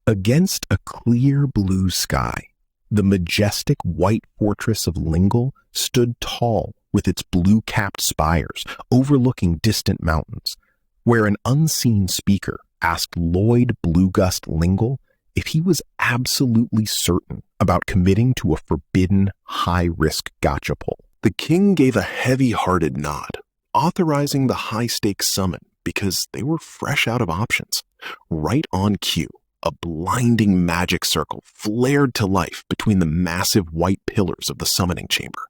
Against a clear blue sky, the majestic white fortress of Lingle stood tall with its blue-capped spires overlooking distant mountains, where an unseen speaker asked Lloyd Bluegust Lingle if he was absolutely certain about committing to a forbidden high-risk gotcha pull. The king gave a heavy-hearted nod, authorizing the high-stakes summon because they were fresh out of options. Right on cue, a blinding magic circle flared to life between the massive white pillars of the summoning chamber,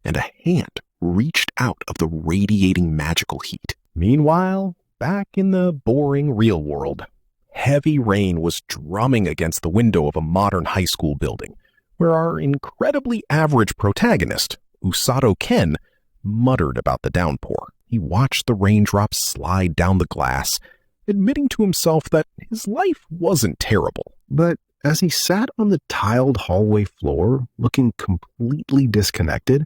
and a hand reached out of the radiating magical heat. Meanwhile, back in the boring real world, heavy rain was drumming against the window of a modern high school building, where our incredibly average protagonist, Usato Ken, muttered about the downpour. He watched the raindrops slide down the glass, admitting to himself that his life wasn't terrible. But as he sat on the tiled hallway floor, looking completely disconnected,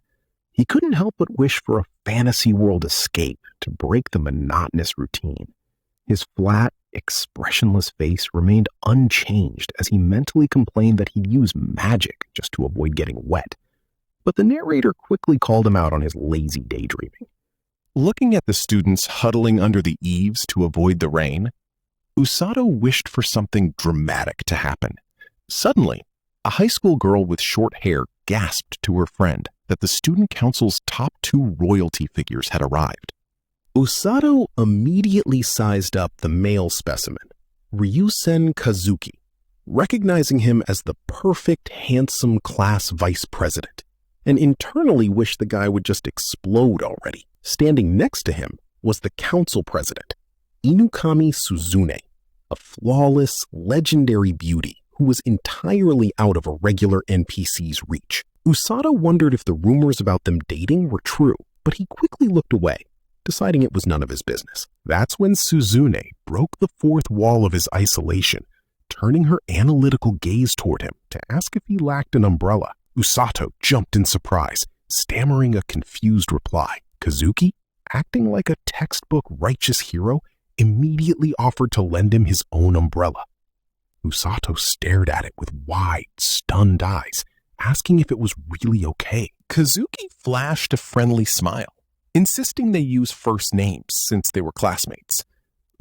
he couldn't help but wish for a fantasy world escape to break the monotonous routine. His flat, expressionless face remained unchanged as he mentally complained that he'd use magic just to avoid getting wet. But the narrator quickly called him out on his lazy daydreaming. Looking at the students huddling under the eaves to avoid the rain, Usato wished for something dramatic to happen. Suddenly, a high school girl with short hair gasped to her friend that the student council's top 2 royalty figures had arrived. Usato immediately sized up the male specimen, Ryusen Kazuki, recognizing him as the perfect, handsome class vice president, and internally wished the guy would just explode already. Standing next to him was the council president, Inukami Suzune, a flawless, legendary beauty who was entirely out of a regular NPC's reach. Usato wondered if the rumors about them dating were true, but he quickly looked away, deciding it was none of his business. That's when Suzune broke the fourth wall of his isolation, turning her analytical gaze toward him to ask if he lacked an umbrella. Usato jumped in surprise, stammering a confused reply. Kazuki, acting like a textbook righteous hero, immediately offered to lend him his own umbrella. Usato stared at it with wide, stunned eyes, asking if it was really okay. Kazuki flashed a friendly smile, insisting they use first names since they were classmates.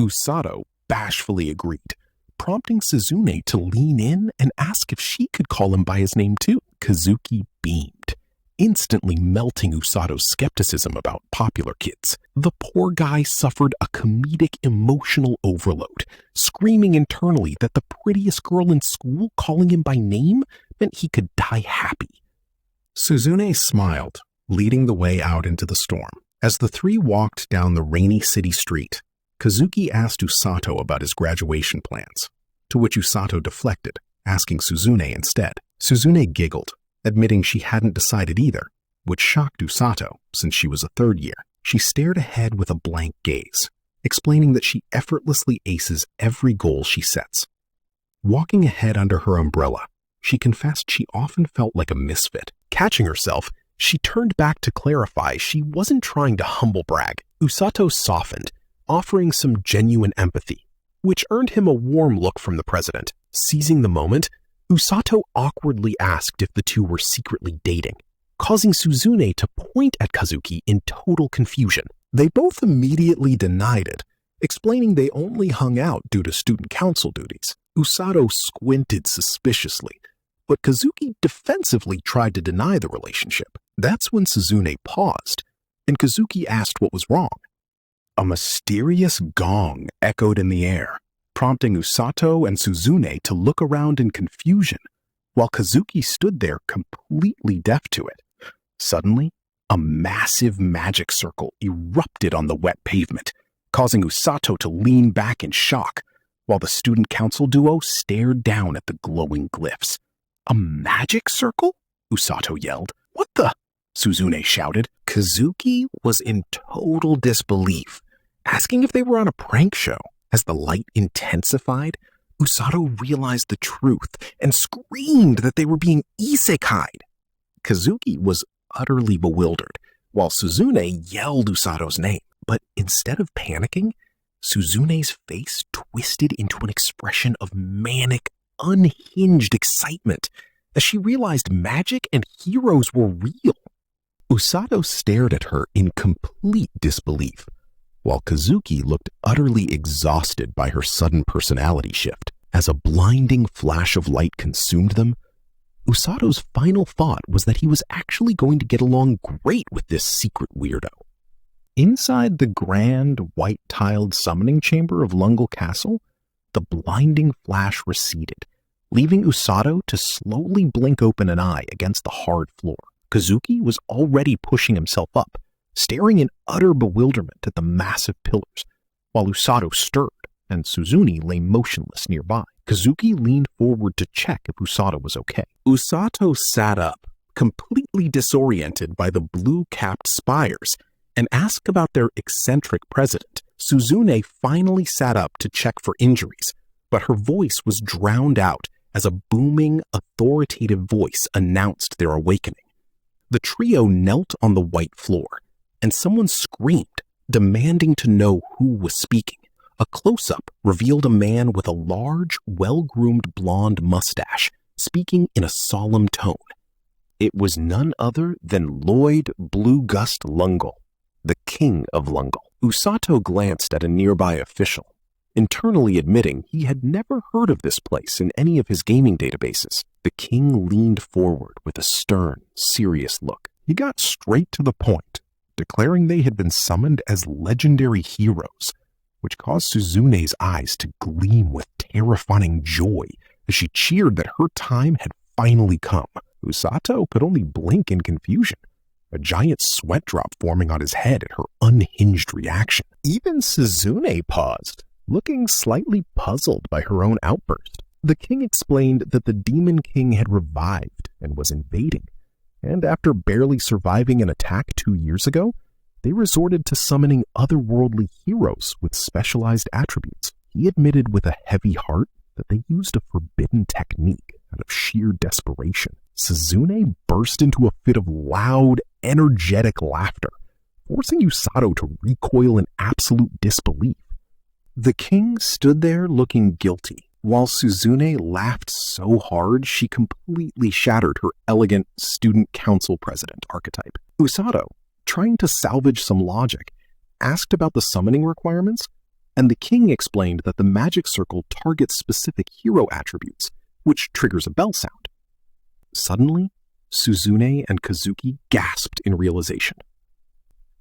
Usato bashfully agreed, prompting Suzune to lean in and ask if she could call him by his name too. Kazuki beamed, instantly melting Usato's skepticism about popular kids. The poor guy suffered a comedic emotional overload, screaming internally that the prettiest girl in school calling him by name meant he could die happy. Suzune smiled, leading the way out into the storm. As the three walked down the rainy city street, Kazuki asked Usato about his graduation plans, to which Usato deflected, asking Suzune instead. Suzune giggled, admitting she hadn't decided either, which shocked Usato since she was a third year. She stared ahead with a blank gaze, explaining that she effortlessly aces every goal she sets. Walking ahead under her umbrella, she confessed she often felt like a misfit. Catching herself, she turned back to clarify she wasn't trying to humble brag. Usato softened, offering some genuine empathy, which earned him a warm look from the president. Seizing the moment, Usato awkwardly asked if the two were secretly dating, causing Suzune to point at Kazuki in total confusion. They both immediately denied it, explaining they only hung out due to student council duties. Usato squinted suspiciously, but Kazuki defensively tried to deny the relationship. That's when Suzune paused, and Kazuki asked what was wrong. A mysterious gong echoed in the air, prompting Usato and Suzune to look around in confusion, while Kazuki stood there completely deaf to it. Suddenly, a massive magic circle erupted on the wet pavement, causing Usato to lean back in shock, while the student council duo stared down at the glowing glyphs. "A magic circle?" Usato yelled. "What the?" Suzune shouted. Kazuki was in total disbelief, asking if they were on a prank show. As the light intensified, Usato realized the truth and screamed that they were being isekai'd. Kazuki was utterly bewildered, while Suzune yelled Usato's name. But instead of panicking, Suzune's face twisted into an expression of manic unhinged excitement as she realized magic and heroes were real. Usato stared at her in complete disbelief, while Kazuki looked utterly exhausted by her sudden personality shift. As a blinding flash of light consumed them, Usato's final thought was that he was actually going to get along great with this secret weirdo. Inside the grand, white-tiled summoning chamber of Lungle Castle, the blinding flash receded, leaving Usato to slowly blink open an eye against the hard floor. Kazuki was already pushing himself up, staring in utter bewilderment at the massive pillars, while Usato stirred and Suzune lay motionless nearby. Kazuki leaned forward to check if Usato was okay. Usato sat up, completely disoriented by the blue-capped spires, and asked about their eccentric president. Suzune finally sat up to check for injuries, but her voice was drowned out as a booming, authoritative voice announced their awakening. The trio knelt on the white floor, and someone screamed, demanding to know who was speaking. A close-up revealed a man with a large, well-groomed blonde mustache, speaking in a solemn tone. It was none other than Lloyd Bluegust Lungle, the king of Lungle. Usato glanced at a nearby official, internally admitting he had never heard of this place in any of his gaming databases. The king leaned forward with a stern, serious look. He got straight to the point, declaring they had been summoned as legendary heroes, which caused Suzune's eyes to gleam with terrifying joy as she cheered that her time had finally come. Usato could only blink in confusion, a giant sweat drop forming on his head at her unhinged reaction. Even Suzune paused, looking slightly puzzled by her own outburst. The king explained that the Demon King had revived and was invading, and after barely surviving an attack 2 years ago, they resorted to summoning otherworldly heroes with specialized attributes. He admitted with a heavy heart that they used a forbidden technique out of sheer desperation. Suzune burst into a fit of loud, energetic laughter, forcing Usato to recoil in absolute disbelief. The king stood there looking guilty, while Suzune laughed so hard she completely shattered her elegant student council president archetype. Usato, trying to salvage some logic, asked about the summoning requirements, and the king explained that the magic circle targets specific hero attributes, which triggers a bell sound. Suddenly, Suzune and Kazuki gasped in realization.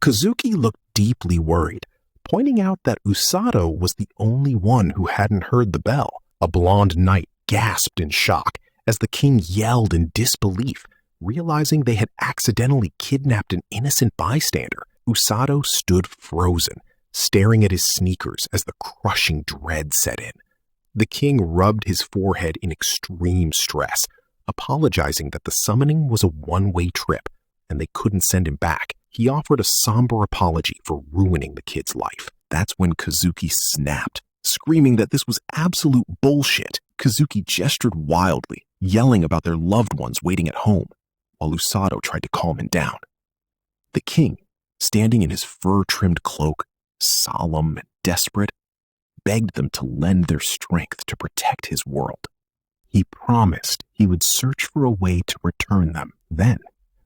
Kazuki looked deeply worried, pointing out that Usato was the only one who hadn't heard the bell. A blonde knight gasped in shock as the king yelled in disbelief, realizing they had accidentally kidnapped an innocent bystander. Usato stood frozen, staring at his sneakers as the crushing dread set in. The king rubbed his forehead in extreme stress, apologizing that the summoning was a one-way trip and they couldn't send him back. He offered a somber apology for ruining the kid's life. That's when Kazuki snapped, screaming that this was absolute bullshit. Kazuki gestured wildly, yelling about their loved ones waiting at home, while Usato tried to calm him down. The king, standing in his fur-trimmed cloak, solemn and desperate, begged them to lend their strength to protect his world. He promised he would search for a way to return them. Then,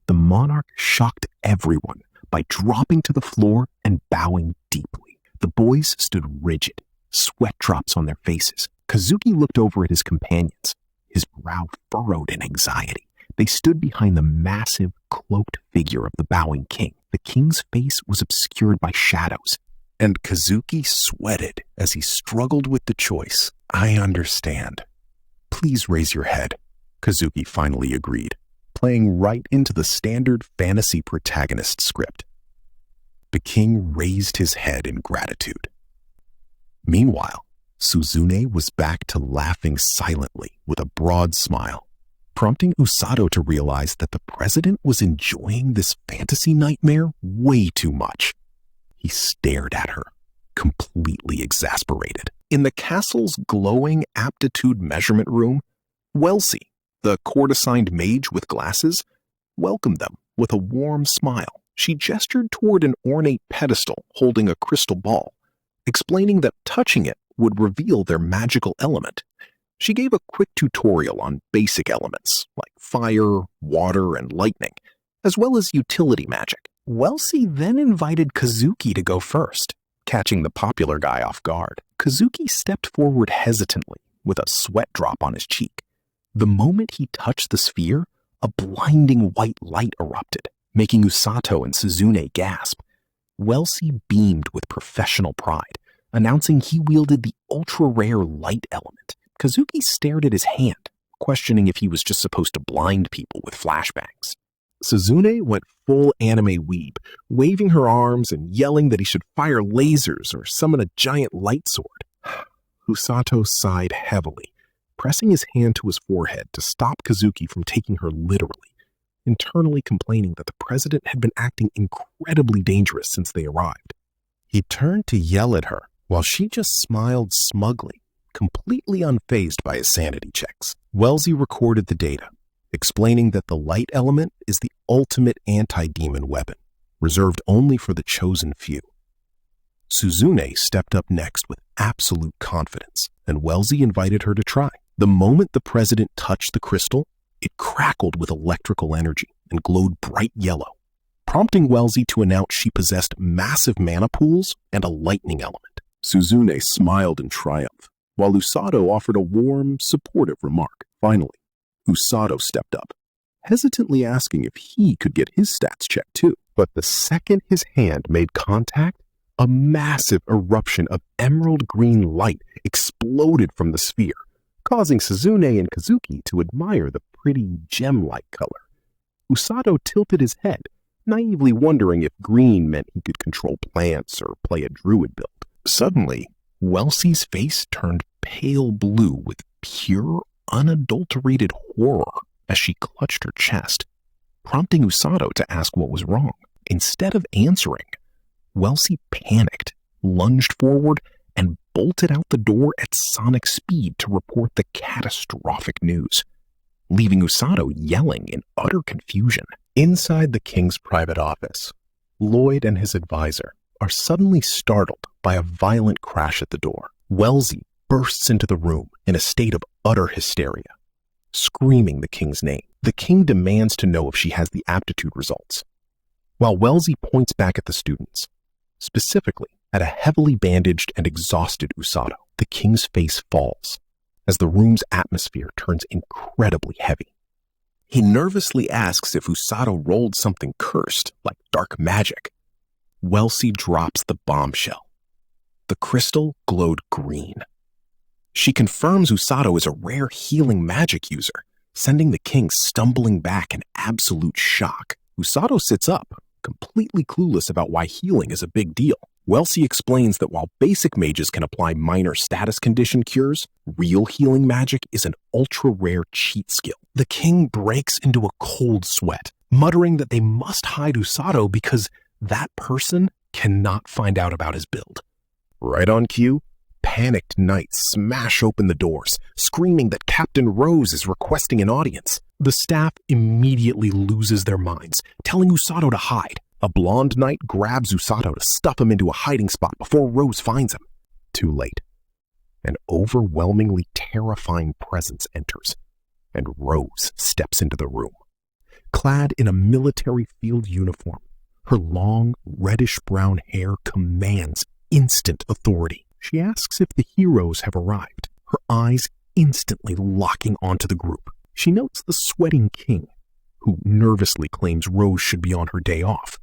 the monarch shocked everyone by dropping to the floor and bowing deeply. The boys stood rigid, sweat drops on their faces. Kazuki looked over at his companions, his brow furrowed in anxiety. They stood behind the massive, cloaked figure of the bowing king. The king's face was obscured by shadows, and Kazuki sweated as he struggled with the choice. "I understand. Please raise your head," Kazuki finally agreed, playing right into the standard fantasy protagonist script. The king raised his head in gratitude. Meanwhile, Suzune was back to laughing silently with a broad smile, prompting Usato to realize that the president was enjoying this fantasy nightmare way too much. He stared at her, completely exasperated. In the castle's glowing aptitude measurement room, Welsie, the court-assigned mage with glasses, welcomed them with a warm smile. She gestured toward an ornate pedestal holding a crystal ball, explaining that touching it would reveal their magical element. She gave a quick tutorial on basic elements like fire, water, and lightning, as well as utility magic. Wellesley then invited Kazuki to go first, catching the popular guy off guard. Kazuki stepped forward hesitantly, with a sweat drop on his cheek. The moment he touched the sphere, a blinding white light erupted, making Usato and Suzune gasp. Wellesley beamed with professional pride, announcing he wielded the ultra-rare light element. Kazuki stared at his hand, questioning if he was just supposed to blind people with flashbangs. Suzune went full anime weeb, waving her arms and yelling that he should fire lasers or summon a giant light sword. Usato sighed heavily, pressing his hand to his forehead to stop Kazuki from taking her literally, internally complaining that the president had been acting incredibly dangerous since they arrived. He turned to yell at her, while she just smiled smugly, completely unfazed by his sanity checks. Wellesley recorded the data, explaining that the light element is the ultimate anti-demon weapon, reserved only for the chosen few. Suzune stepped up next with absolute confidence, and Wellesley invited her to try. The moment the president touched the crystal, it crackled with electrical energy and glowed bright yellow, prompting Wellesley to announce she possessed massive mana pools and a lightning element. Suzune smiled in triumph, while Usato offered a warm, supportive remark. Finally, Usato stepped up, hesitantly asking if he could get his stats checked too. But the second his hand made contact, a massive eruption of emerald green light exploded from the sphere, causing Suzune and Kazuki to admire the pretty gem-like color. Usato tilted his head, naively wondering if green meant he could control plants or play a druid build. Suddenly, Wellesley's face turned pale blue with pure, unadulterated horror as she clutched her chest, prompting Usato to ask what was wrong. Instead of answering, Wellesley panicked, lunged forward, and bolted out the door at sonic speed to report the catastrophic news, leaving Usato yelling in utter confusion. Inside the king's private office, Lloyd and his advisor are suddenly startled by a violent crash at the door. Wellesley bursts into the room in a state of utter hysteria, screaming the king's name. The king demands to know if she has the aptitude results, while Wellesley points back at the students, specifically at a heavily bandaged and exhausted Usato. The king's face falls as the room's atmosphere turns incredibly heavy. He nervously asks if Usato rolled something cursed, like dark magic. Wellesley drops the bombshell. The crystal glowed green. She confirms Usato is a rare healing magic user, sending the king stumbling back in absolute shock. Usato sits up, completely clueless about why healing is a big deal. Wellesley explains that while basic mages can apply minor status condition cures, real healing magic is an ultra-rare cheat skill. The king breaks into a cold sweat, muttering that they must hide Usato because that person cannot find out about his build. Right on cue, panicked knights smash open the doors, screaming that Captain Rose is requesting an audience. The staff immediately loses their minds, telling Usato to hide. A blonde knight grabs Usato to stuff him into a hiding spot before Rose finds him. Too late. An overwhelmingly terrifying presence enters, and Rose steps into the room. Clad in a military field uniform, her long, reddish-brown hair commands instant authority. She asks if the heroes have arrived, her eyes instantly locking onto the group. She notes the sweating king, who nervously claims Rose should be on her day off.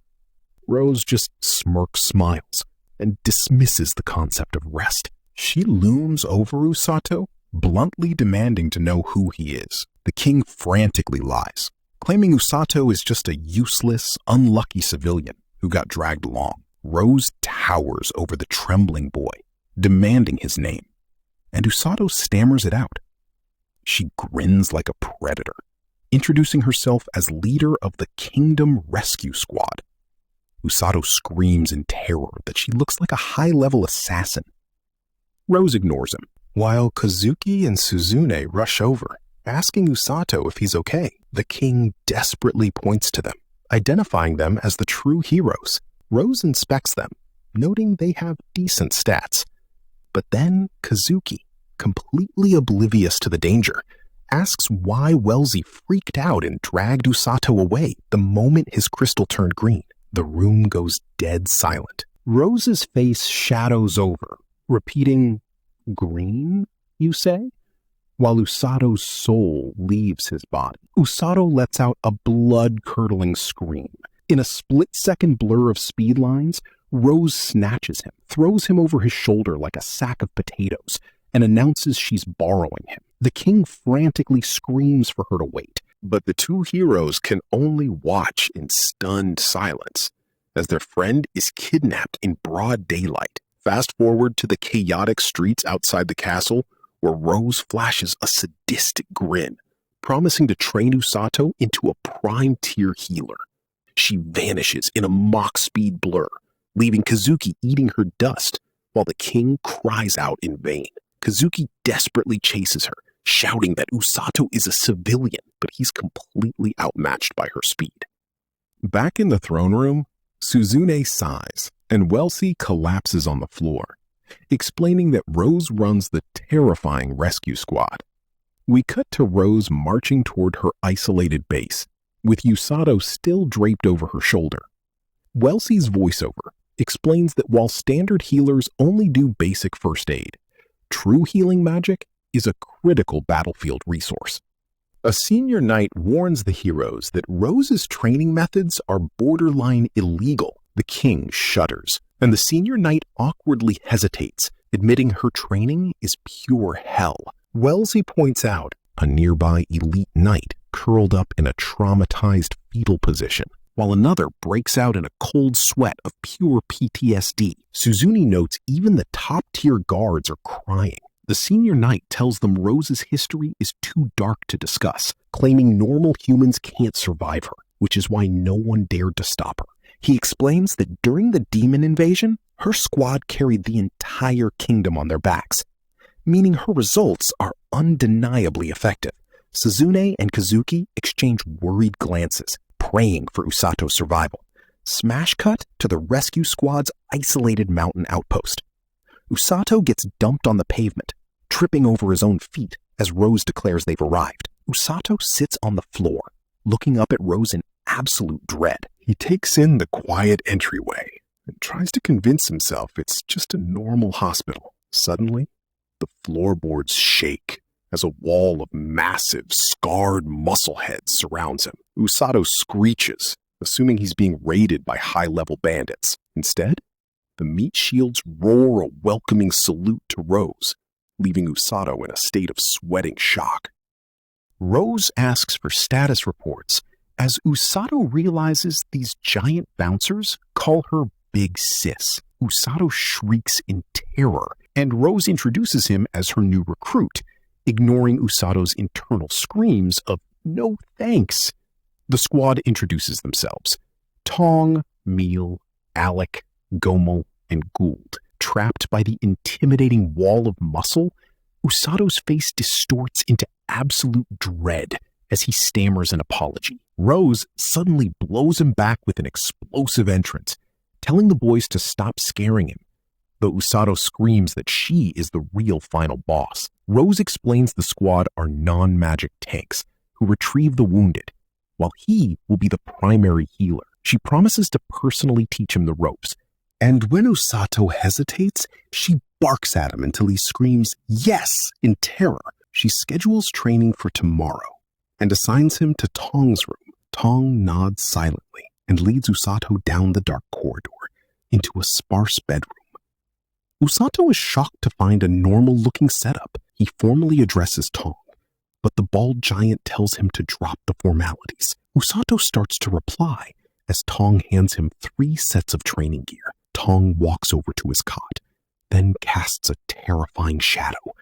Rose just smirks, smiles, and dismisses the concept of rest. She looms over Usato, bluntly demanding to know who he is. The king frantically lies, claiming Usato is just a useless, unlucky civilian who got dragged along. Rose towers over the trembling boy, demanding his name, and Usato stammers it out. She grins like a predator, introducing herself as leader of the Kingdom Rescue Squad. Usato screams in terror that she looks like a high-level assassin. Rose ignores him, while Kazuki and Suzune rush over, asking Usato if he's okay. The king desperately points to them, identifying them as the true heroes. Rose inspects them, noting they have decent stats. But then Kazuki, completely oblivious to the danger, asks why Wellesley freaked out and dragged Usato away the moment his crystal turned green. The room goes dead silent. Rose's face shadows over, repeating, "Green, you say?" While Usato's soul leaves his body. Usato lets out a blood-curdling scream. In a split-second blur of speed lines, Rose snatches him, throws him over his shoulder like a sack of potatoes, and announces she's borrowing him. The king frantically screams for her to wait, but the two heroes can only watch in stunned silence as their friend is kidnapped in broad daylight. Fast forward to the chaotic streets outside the castle, where Rose flashes a sadistic grin, promising to train Usato into a prime-tier healer. She vanishes in a Mach-speed blur, leaving Kazuki eating her dust, while the king cries out in vain. Kazuki desperately chases her, shouting that Usato is a civilian, but he's completely outmatched by her speed. Back in the throne room, Suzune sighs, and Wellesley collapses on the floor, explaining that Rose runs the terrifying rescue squad. We cut to Rose marching toward her isolated base, with Usato still draped over her shoulder. Wellesley's voiceover explains that while standard healers only do basic first aid, true healing magic is a critical battlefield resource. A senior knight warns the heroes that Rose's training methods are borderline illegal. The king shudders, and the senior knight awkwardly hesitates, admitting her training is pure hell. Wellesley points out a nearby elite knight curled up in a traumatized fetal position, while another breaks out in a cold sweat of pure PTSD. Suzune notes even the top-tier guards are crying. The senior knight tells them Rose's history is too dark to discuss, claiming normal humans can't survive her, which is why no one dared to stop her. He explains that during the demon invasion, her squad carried the entire kingdom on their backs, meaning her results are undeniably effective. Suzune and Kazuki exchange worried glances, praying for Usato's survival. Smash cut to the rescue squad's isolated mountain outpost. Usato gets dumped on the pavement, tripping over his own feet as Rose declares they've arrived. Usato sits on the floor, looking up at Rose in absolute dread. He takes in the quiet entryway and tries to convince himself it's just a normal hospital. Suddenly, the floorboards shake as a wall of massive, scarred muscle heads surrounds him. Usato screeches, assuming he's being raided by high-level bandits. Instead, the meat shields roar a welcoming salute to Rose, leaving Usato in a state of sweating shock. Rose asks for status reports as Usato realizes these giant bouncers call her Big Sis. Usato shrieks in terror, and Rose introduces him as her new recruit, ignoring Usato's internal screams of "no thanks." The squad introduces themselves. Tong, Meal, Alec, Gomel, and Gould. Trapped by the intimidating wall of muscle, Usato's face distorts into absolute dread as he stammers an apology. Rose suddenly blows him back with an explosive entrance, telling the boys to stop scaring him, though Usato screams that she is the real final boss. Rose explains the squad are non-magic tanks who retrieve the wounded, while he will be the primary healer. She promises to personally teach him the ropes, and when Usato hesitates, she barks at him until he screams "yes" in terror. She schedules training for tomorrow and assigns him to Tong's room. Tong nods silently and leads Usato down the dark corridor into a sparse bedroom. Usato is shocked to find a normal-looking setup. He formally addresses Tong, but the bald giant tells him to drop the formalities. Usato starts to reply as Tong hands him 3 sets of training gear. Tong walks over to his cot, then casts a terrifying shadow,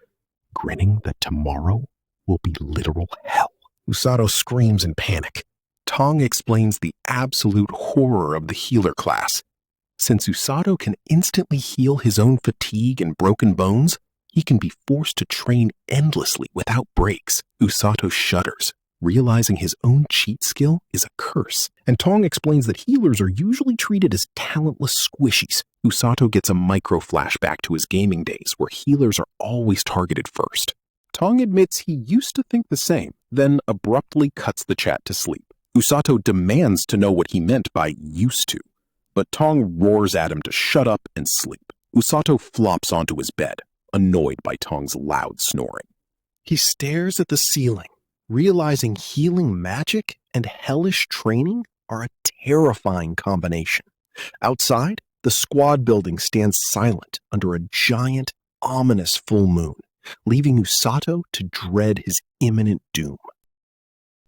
grinning that tomorrow will be literal hell. Usato screams in panic. Tong explains the absolute horror of the healer class. Since Usato can instantly heal his own fatigue and broken bones, he can be forced to train endlessly without breaks. Usato shudders, realizing his own cheat skill is a curse. And Tong explains that healers are usually treated as talentless squishies. Usato gets a micro flashback to his gaming days where healers are always targeted first. Tong admits he used to think the same, then abruptly cuts the chat to sleep. Usato demands to know what he meant by used to, but Tong roars at him to shut up and sleep. Usato flops onto his bed, annoyed by Tong's loud snoring. He stares at the ceiling, realizing healing magic and hellish training are a terrifying combination. Outside, the squad building stands silent under a giant, ominous full moon, leaving Usato to dread his imminent doom.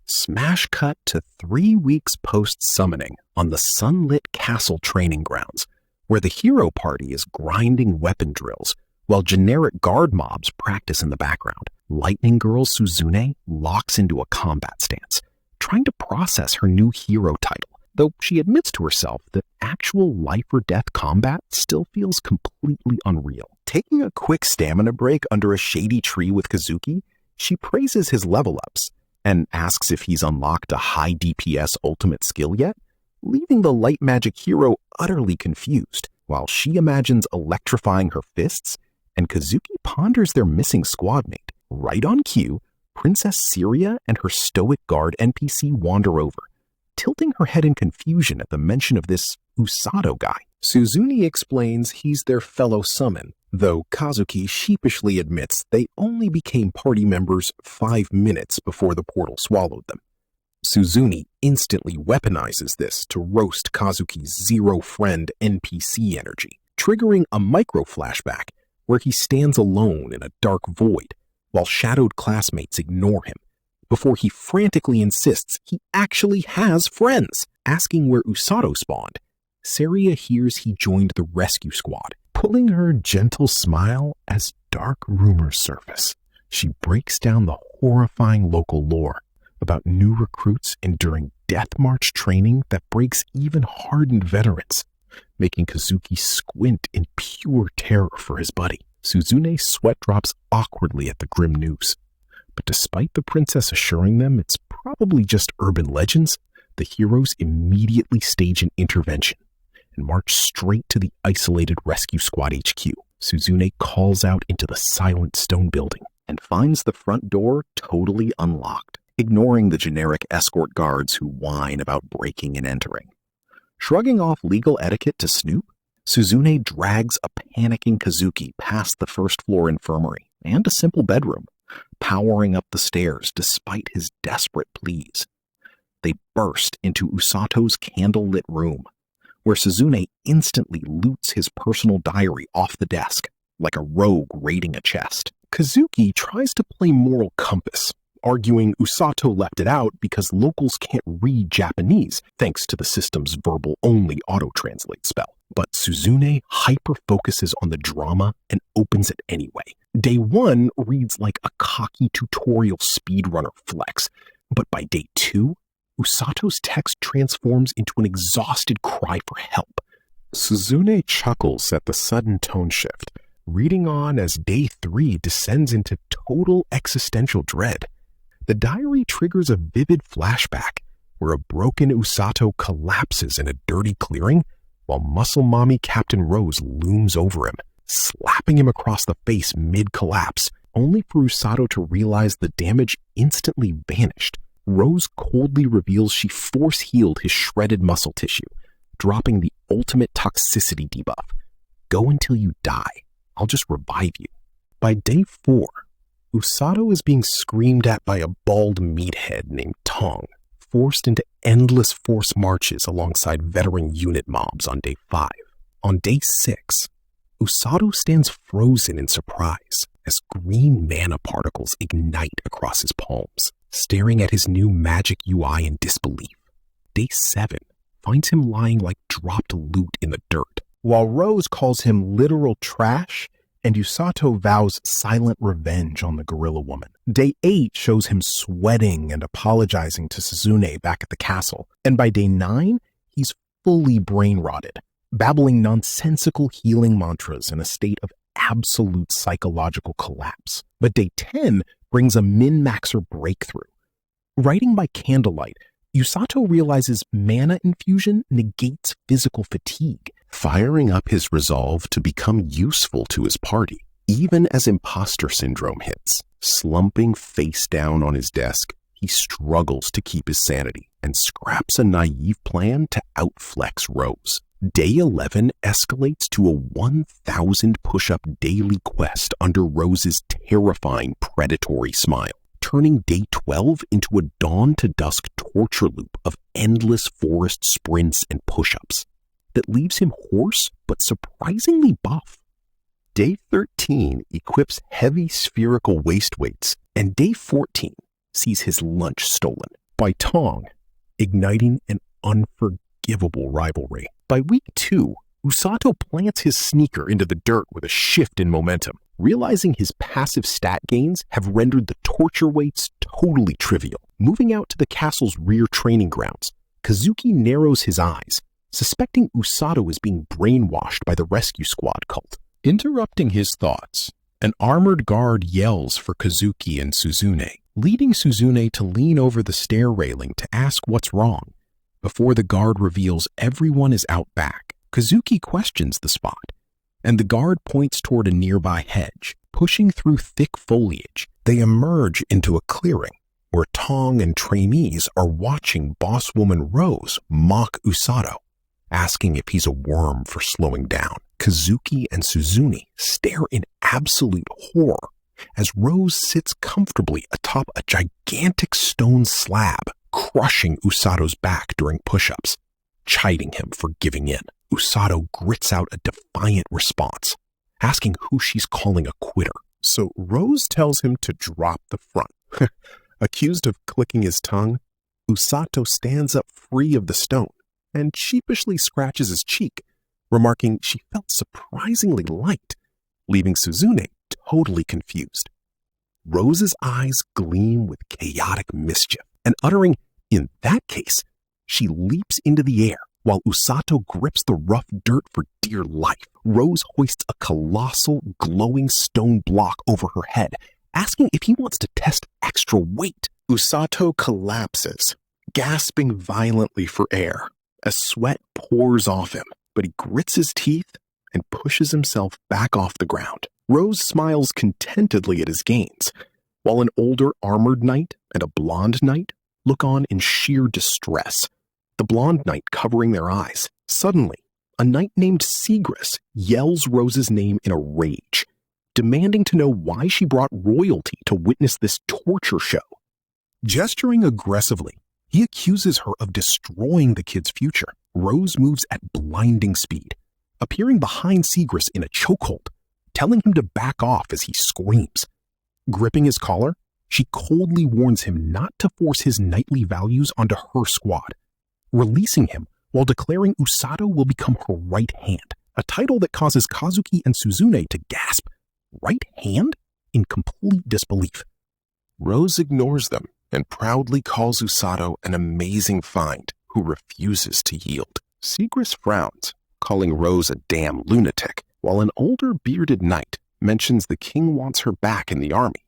Smash cut to 3 weeks post-summoning on the sunlit castle training grounds, where the hero party is grinding weapon drills, while generic guard mobs practice in the background. Lightning Girl Suzune locks into a combat stance, trying to process her new hero title, though she admits to herself that actual life-or-death combat still feels completely unreal. Taking a quick stamina break under a shady tree with Kazuki, she praises his level-ups and asks if he's unlocked a high DPS ultimate skill yet, leaving the light magic hero utterly confused, while she imagines electrifying her fists, and Kazuki ponders their missing squad mate. Right on cue, Princess Syria and her stoic guard NPC wander over, tilting her head in confusion at the mention of this Usato guy. Suzune explains he's their fellow summon, though Kazuki sheepishly admits they only became party members 5 minutes before the portal swallowed them. Suzune instantly weaponizes this to roast Kazuki's zero-friend NPC energy, triggering a micro-flashback where he stands alone in a dark void while shadowed classmates ignore him, before he frantically insists he actually has friends. Asking where Usato spawned, Saria hears he joined the rescue squad, pulling her gentle smile as dark rumors surface. She breaks down the horrifying local lore about new recruits enduring death march training that breaks even hardened veterans, making Kazuki squint in pure terror for his buddy. Suzune's sweat drops awkwardly at the grim news, but despite the princess assuring them it's probably just urban legends, the heroes immediately stage an intervention and march straight to the isolated rescue squad HQ. Suzune calls out into the silent stone building and finds the front door totally unlocked, ignoring the generic escort guards who whine about breaking and entering. Shrugging off legal etiquette to snoop, Suzune drags a panicking Kazuki past the first-floor infirmary and a simple bedroom, powering up the stairs despite his desperate pleas. They burst into Usato's candle-lit room, where Suzune instantly loots his personal diary off the desk, like a rogue raiding a chest. Kazuki tries to play moral compass, arguing Usato left it out because locals can't read Japanese thanks to the system's verbal-only auto-translate spell. But Suzune hyper-focuses on the drama and opens it anyway. Day 1 reads like a cocky tutorial speedrunner flex, but by day 2, Usato's text transforms into an exhausted cry for help. Suzune chuckles at the sudden tone shift, reading on as day 3 descends into total existential dread. The diary triggers a vivid flashback where a broken Usato collapses in a dirty clearing while Muscle Mommy Captain Rose looms over him, slapping him across the face mid-collapse, only for Usato to realize the damage instantly vanished. Rose coldly reveals she force-healed his shredded muscle tissue, dropping the ultimate toxicity debuff. Go until you die. I'll just revive you. By day 4, Usato is being screamed at by a bald meathead named Tong, forced into endless force marches alongside veteran unit mobs on day 5. On day 6, Usato stands frozen in surprise as green mana particles ignite across his palms, staring at his new magic UI in disbelief. Day 7 finds him lying like dropped loot in the dirt, while Rose calls him literal trash and Usato vows silent revenge on the gorilla woman. Day 8 shows him sweating and apologizing to Suzune back at the castle, and by day 9, he's fully brain-rotted, babbling nonsensical healing mantras in a state of absolute psychological collapse. But day 10 brings a min-maxer breakthrough, Writing by candlelight, Usato realizes mana infusion negates physical fatigue, firing up his resolve to become useful to his party, even as imposter syndrome hits. Slumping face down on his desk, he struggles to keep his sanity and scraps a naive plan to outflex Rose. Day 11 escalates to a 1,000 push-up daily quest under Rose's terrifying predatory smile, turning day 12 into a dawn-to-dusk torture loop of endless forest sprints and push-ups that leaves him hoarse but surprisingly buff. Day 13 equips heavy spherical waist weights, and day 14 sees his lunch stolen by Tong, igniting an unforgivable rivalry. By week 2, Usato plants his sneaker into the dirt with a shift in momentum, realizing his passive stat gains have rendered the torture weights totally trivial. Moving out to the castle's rear training grounds, Kazuki narrows his eyes, suspecting Usato is being brainwashed by the rescue squad cult. Interrupting his thoughts, an armored guard yells for Kazuki and Suzune, leading Suzune to lean over the stair railing to ask what's wrong. Before the guard reveals everyone is out back, Kazuki questions the spot, and the guard points toward a nearby hedge. Pushing through thick foliage, they emerge into a clearing where Tong and trainees are watching bosswoman Rose mock Usato, asking if he's a worm for slowing down. Kazuki and Suzune stare in absolute horror as Rose sits comfortably atop a gigantic stone slab, crushing Usato's back during push-ups, chiding him for giving in. Usato grits out a defiant response, asking who she's calling a quitter. So Rose tells him to drop the front. Accused of clicking his tongue, Usato stands up free of the stone and sheepishly scratches his cheek, remarking she felt surprisingly light, leaving Suzune totally confused. Rose's eyes gleam with chaotic mischief, and uttering, "In that case," she leaps into the air while Usato grips the rough dirt for dear life. Rose hoists a colossal, glowing stone block over her head, asking if he wants to test extra weight. Usato collapses, gasping violently for air as sweat pours off him, but he grits his teeth and pushes himself back off the ground. Rose smiles contentedly at his gains, while an older armored knight and a blonde knight look on in sheer distress, the blonde knight covering their eyes. Suddenly, a knight named Sigris yells Rose's name in a rage, demanding to know why she brought royalty to witness this torture show. Gesturing aggressively, he accuses her of destroying the kid's future. Rose moves at blinding speed, appearing behind Sigris in a chokehold, telling him to back off as he screams. Gripping his collar, she coldly warns him not to force his knightly values onto her squad, releasing him while declaring Usato will become her right hand, a title that causes Kazuki and Suzune to gasp. Right hand? In complete disbelief. Rose ignores them and proudly calls Usato an amazing find who refuses to yield. Sigris frowns, calling Rose a damn lunatic, while an older bearded knight mentions the king wants her back in the army,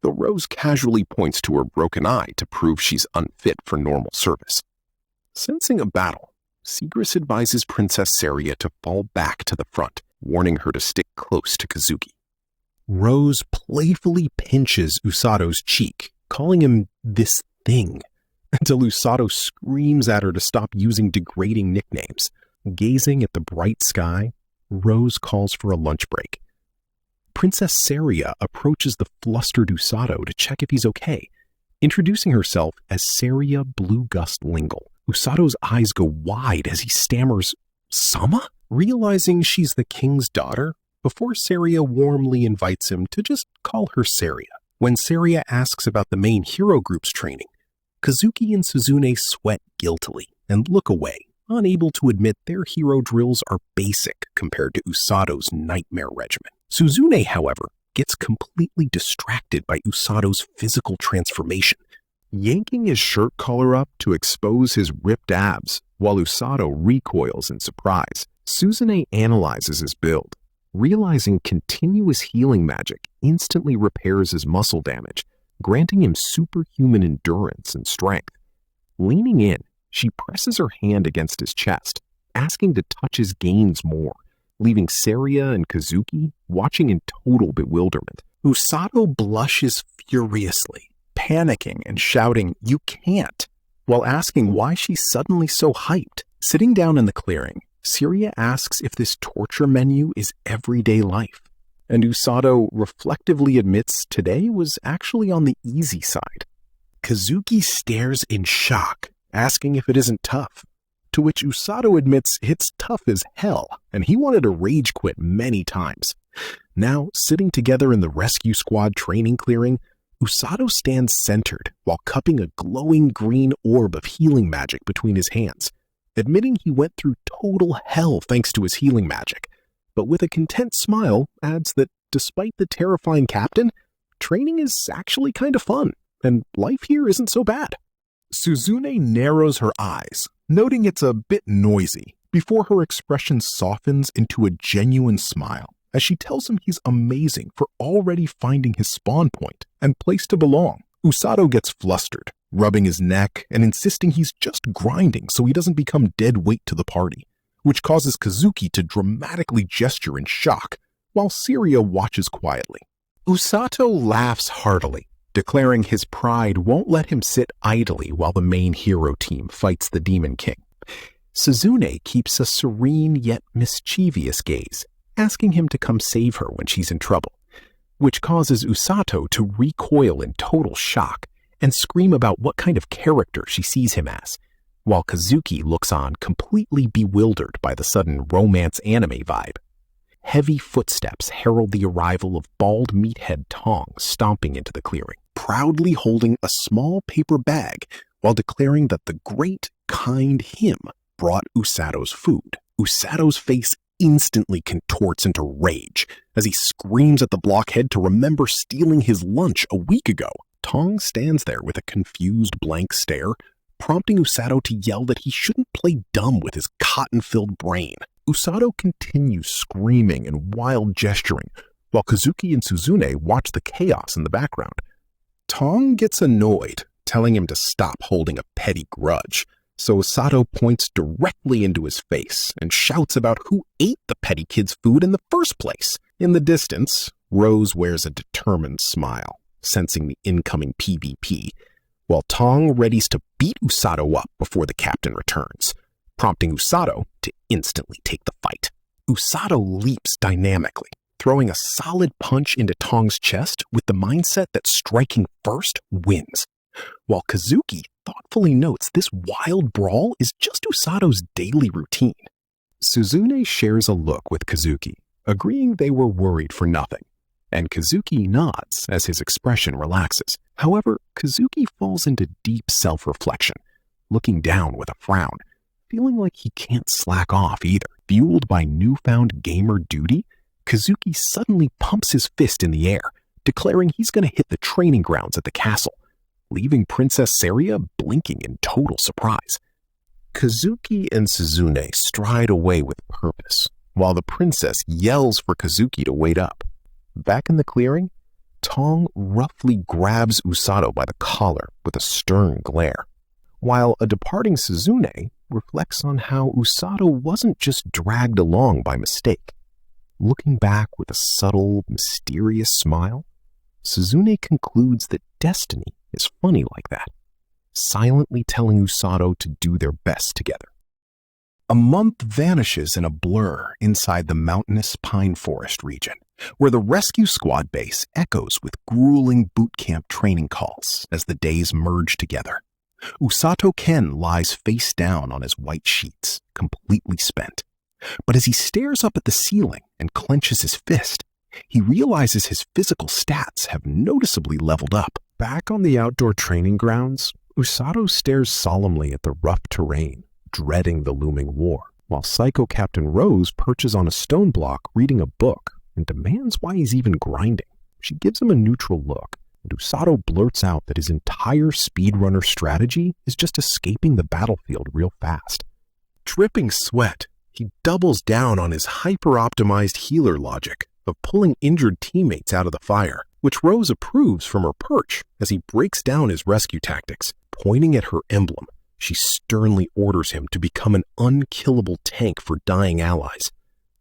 though Rose casually points to her broken eye to prove she's unfit for normal service. Sensing a battle, Sigris advises Princess Saria to fall back to the front, warning her to stick close to Kazuki. Rose playfully pinches Usato's cheek, calling him this thing, until Usato screams at her to stop using degrading nicknames. Gazing at the bright sky, Rose calls for a lunch break. Princess Saria approaches the flustered Usato to check if he's okay, introducing herself as Saria Blue Gust Lingle. Usato's eyes go wide as he stammers, "Sama?" Realizing she's the king's daughter, before Saria warmly invites him to just call her Saria. When Saria asks about the main hero group's training, Kazuki and Suzune sweat guiltily and look away, unable to admit their hero drills are basic compared to Usato's nightmare regimen. Suzune, however, gets completely distracted by Usato's physical transformation, yanking his shirt collar up to expose his ripped abs while Usato recoils in surprise. Suzune analyzes his build, realizing continuous healing magic instantly repairs his muscle damage, granting him superhuman endurance and strength. Leaning in, she presses her hand against his chest, asking to touch his gains more, leaving Saria and Kazuki watching in total bewilderment. Usato blushes furiously, panicking and shouting, "You can't," while asking why she's suddenly so hyped. Sitting down in the clearing, Saria asks if this torture menu is everyday life, and Usato reflectively admits today was actually on the easy side. Kazuki stares in shock, asking if it isn't tough, to which Usato admits it's tough as hell, and he wanted to rage quit many times. Now, sitting together in the rescue squad training clearing, Usato stands centered while cupping a glowing green orb of healing magic between his hands, admitting he went through total hell thanks to his healing magic, but with a content smile adds that despite the terrifying captain, training is actually kind of fun, and life here isn't so bad. Suzune narrows her eyes, noting it's a bit noisy, before her expression softens into a genuine smile as she tells him he's amazing for already finding his spawn point and place to belong. Usato gets flustered, rubbing his neck and insisting he's just grinding so he doesn't become dead weight to the party, which causes Kazuki to dramatically gesture in shock, while Saria watches quietly. Usato laughs heartily, declaring his pride won't let him sit idly while the main hero team fights the Demon King. Suzune keeps a serene yet mischievous gaze, asking him to come save her when she's in trouble, which causes Usato to recoil in total shock and scream about what kind of character she sees him as, while Kazuki looks on completely bewildered by the sudden romance anime vibe. Heavy footsteps herald the arrival of bald meathead Tong stomping into the clearing, proudly holding a small paper bag while declaring that the great, kind him brought Usato's food. Usato's face instantly contorts into rage as he screams at the blockhead to remember stealing his lunch a week ago. Tong stands there with a confused blank stare, prompting Usato to yell that he shouldn't play dumb with his cotton-filled brain. Usato continues screaming and wild gesturing, while Kazuki and Suzune watch the chaos in the background. Tong gets annoyed, telling him to stop holding a petty grudge, so Usato points directly into his face and shouts about who ate the petty kid's food in the first place. In the distance, Rose wears a determined smile, sensing the incoming PvP, while Tong readies to beat Usato up before the captain returns, prompting Usato to instantly take the fight. Usato leaps dynamically, throwing a solid punch into Tong's chest with the mindset that striking first wins, while Kazuki thoughtfully notes this wild brawl is just Usato's daily routine. Suzune shares a look with Kazuki, agreeing they were worried for nothing, and Kazuki nods as his expression relaxes. However, Kazuki falls into deep self-reflection, looking down with a frown, feeling like he can't slack off either. Fueled by newfound gamer duty, Kazuki suddenly pumps his fist in the air, declaring he's going to hit the training grounds at the castle, leaving Princess Saria blinking in total surprise. Kazuki and Suzune stride away with purpose, while the princess yells for Kazuki to wait up. Back in the clearing, Tong roughly grabs Usato by the collar with a stern glare, while a departing Suzune reflects on how Usato wasn't just dragged along by mistake. Looking back with a subtle, mysterious smile, Suzune concludes that destiny is funny like that, silently telling Usato to do their best together. A month vanishes in a blur inside the mountainous pine forest region, where the rescue squad base echoes with grueling boot camp training calls as the days merge together. Usato Ken lies face down on his white sheets, completely spent. But as he stares up at the ceiling and clenches his fist, he realizes his physical stats have noticeably leveled up. Back on the outdoor training grounds, Usato stares solemnly at the rough terrain, dreading the looming war, while Psycho Captain Rose perches on a stone block reading a book and demands why he's even grinding. She gives him a neutral look, and Usato blurts out that his entire speedrunner strategy is just escaping the battlefield real fast. Dripping sweat, he doubles down on his hyper-optimized healer logic of pulling injured teammates out of the fire, which Rose approves from her perch as he breaks down his rescue tactics. Pointing at her emblem, she sternly orders him to become an unkillable tank for dying allies.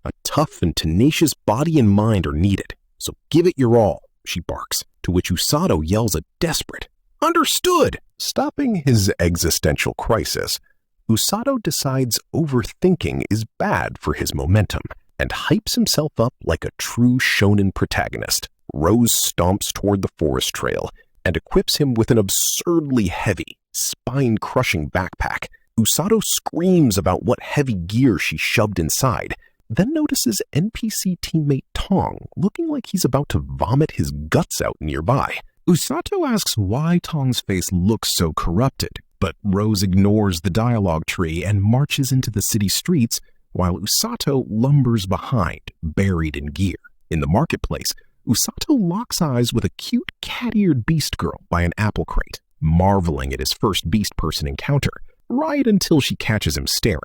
A tough and tenacious body and mind are needed, so give it your all, she barks, to which Usato yells a desperate, "Understood!" Stopping his existential crisis, Usato decides overthinking is bad for his momentum and hypes himself up like a true shonen protagonist. Rose stomps toward the forest trail and equips him with an absurdly heavy, spine-crushing backpack. Usato screams about what heavy gear she shoved inside, then notices NPC teammate Tong looking like he's about to vomit his guts out nearby. Usato asks why Tong's face looks so corrupted, but Rose ignores the dialogue tree and marches into the city streets while Usato lumbers behind, buried in gear. In the marketplace, Usato locks eyes with a cute cat-eared beast girl by an apple crate, marveling at his first beast person encounter, right until she catches him staring.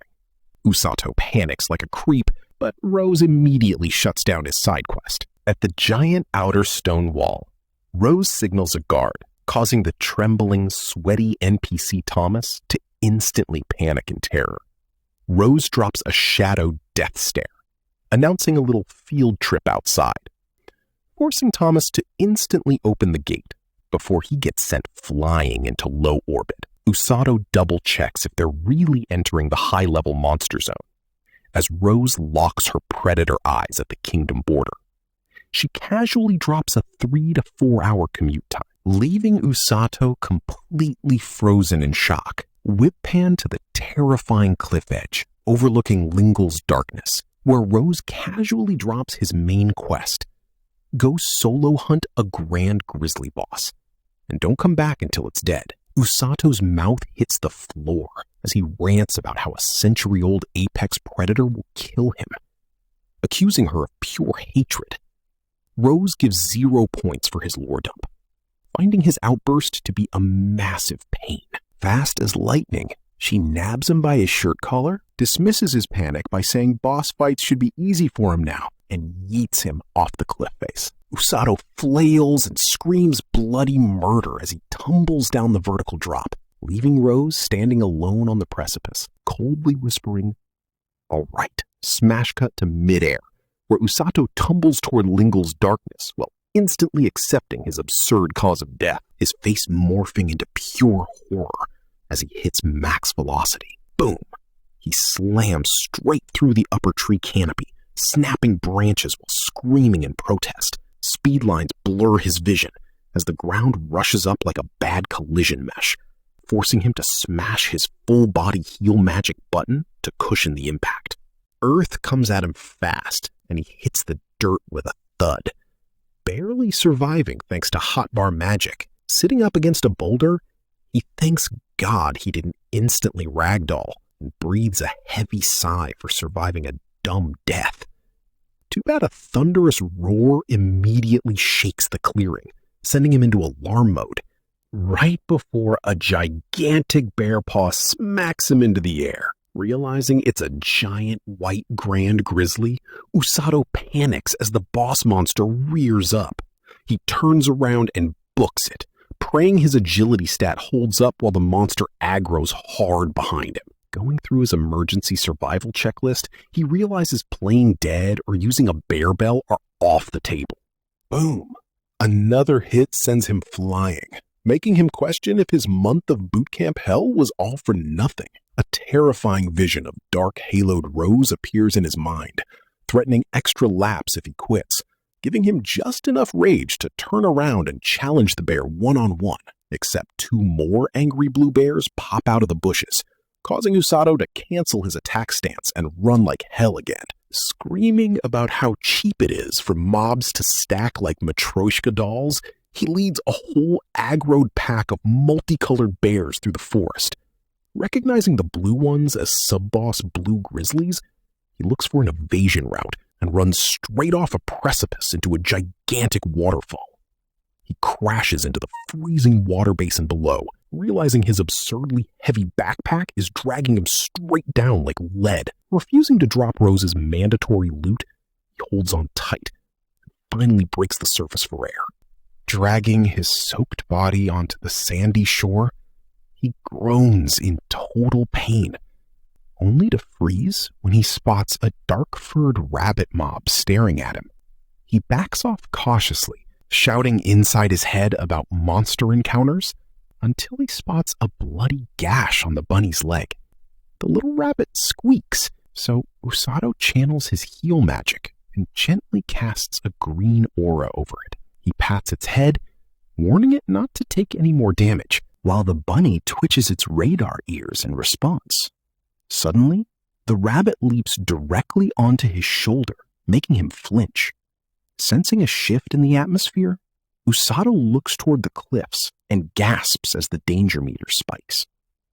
Usato panics like a creep, but Rose immediately shuts down his side quest. At the giant outer stone wall, Rose signals a guard, causing the trembling, sweaty NPC Thomas to instantly panic in terror. Rose drops a shadow death stare, announcing a little field trip outside, forcing Thomas to instantly open the gate before he gets sent flying into low orbit. Usato double-checks if they're really entering the high-level monster zone, as Rose locks her predator eyes at the kingdom border. She casually drops a 3 to 4 hour commute time, leaving Usato completely frozen in shock. Whip pan to the terrifying cliff edge, overlooking Lingle's darkness, where Rose casually drops his main quest. Go solo hunt a grand grizzly boss, and don't come back until it's dead. Usato's mouth hits the floor as he rants about how a century-old apex predator will kill him, accusing her of pure hatred. Rose gives 0 points for his lore dump, finding his outburst to be a massive pain. Fast as lightning, she nabs him by his shirt collar, dismisses his panic by saying boss fights should be easy for him now, and yeets him off the cliff face. Usato flails and screams bloody murder as he tumbles down the vertical drop, leaving Rose standing alone on the precipice, coldly whispering, "All right." Smash cut to midair, where Usato tumbles toward Lingle's darkness while instantly accepting his absurd cause of death, his face morphing into pure horror as he hits max velocity. Boom! He slams straight through the upper tree canopy, snapping branches while screaming in protest. Speed lines blur his vision as the ground rushes up like a bad collision mesh, forcing him to smash his full-body heal magic button to cushion the impact. Earth comes at him fast, and he hits the dirt with a thud, barely surviving thanks to hotbar magic. Sitting up against a boulder, he thanks God he didn't instantly ragdoll and breathes a heavy sigh for surviving a dumb death. Too bad a thunderous roar immediately shakes the clearing, sending him into alarm mode, right before a gigantic bear paw smacks him into the air. Realizing it's a giant white grand grizzly, Usato panics as the boss monster rears up. He turns around and books it, praying his agility stat holds up while the monster aggroes hard behind him. Going through his emergency survival checklist, he realizes playing dead or using a bear bell are off the table. Boom! Another hit sends him flying, making him question if his month of bootcamp hell was all for nothing. A terrifying vision of dark haloed Rose appears in his mind, threatening extra laps if he quits, giving him just enough rage to turn around and challenge the bear one-on-one, except 2 more angry blue bears pop out of the bushes, causing Usato to cancel his attack stance and run like hell again, screaming about how cheap it is for mobs to stack like Matryoshka dolls. He leads a whole aggroed pack of multicolored bears through the forest. Recognizing the blue ones as sub-boss blue grizzlies, he looks for an evasion route and runs straight off a precipice into a gigantic waterfall. He crashes into the freezing water basin below, realizing his absurdly heavy backpack is dragging him straight down like lead. Refusing to drop Rose's mandatory loot, he holds on tight and finally breaks the surface for air. Dragging his soaked body onto the sandy shore, he groans in total pain, only to freeze when he spots a dark-furred rabbit mob staring at him. He backs off cautiously, shouting inside his head about monster encounters, until he spots a bloody gash on the bunny's leg. The little rabbit squeaks, so Usato channels his heal magic and gently casts a green aura over it. He pats its head, warning it not to take any more damage, while the bunny twitches its radar ears in response. Suddenly, the rabbit leaps directly onto his shoulder, making him flinch. Sensing a shift in the atmosphere, Usato looks toward the cliffs and gasps as the danger meter spikes.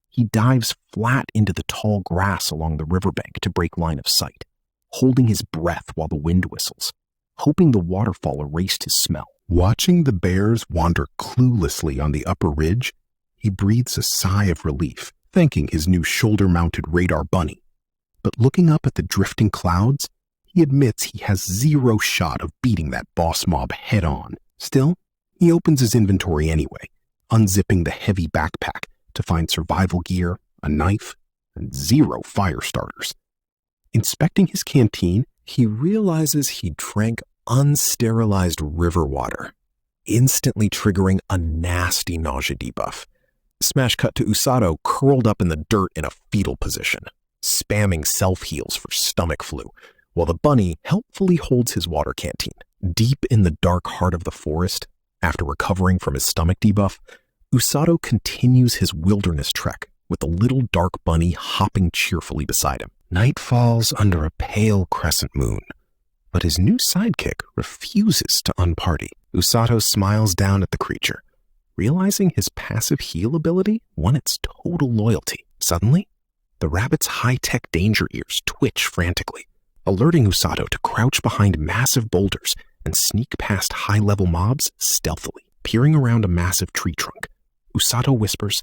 He dives flat into the tall grass along the riverbank to break line of sight, holding his breath while the wind whistles, hoping the waterfall erased his smell. Watching the bears wander cluelessly on the upper ridge, he breathes a sigh of relief, thanking his new shoulder-mounted radar bunny. But looking up at the drifting clouds, he admits he has zero shot of beating that boss mob head-on. Still, he opens his inventory anyway, unzipping the heavy backpack to find survival gear, a knife, and 0 fire starters. Inspecting his canteen, he realizes he drank unsterilized river water, instantly triggering a nasty nausea debuff. Smash cut to Usato curled up in the dirt in a fetal position, spamming self-heals for stomach flu, while the bunny helpfully holds his water canteen. Deep in the dark heart of the forest, after recovering from his stomach debuff, Usato continues his wilderness trek with the little dark bunny hopping cheerfully beside him. Night falls under a pale crescent moon, but his new sidekick refuses to unparty. Usato smiles down at the creature, realizing his passive heal ability won its total loyalty. Suddenly, the rabbit's high-tech danger ears twitch frantically, alerting Usato to crouch behind massive boulders and sneak past high-level mobs stealthily. Peering around a massive tree trunk, Usato whispers,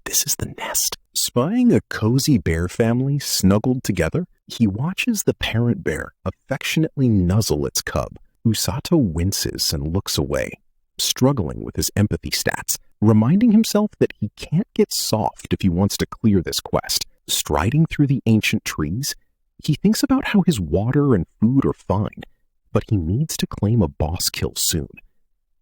"This is the nest." Spying a cozy bear family snuggled together, he watches the parent bear affectionately nuzzle its cub. Usato winces and looks away, struggling with his empathy stats, reminding himself that he can't get soft if he wants to clear this quest. Striding through the ancient trees, he thinks about how his water and food are fine, but he needs to claim a boss kill soon.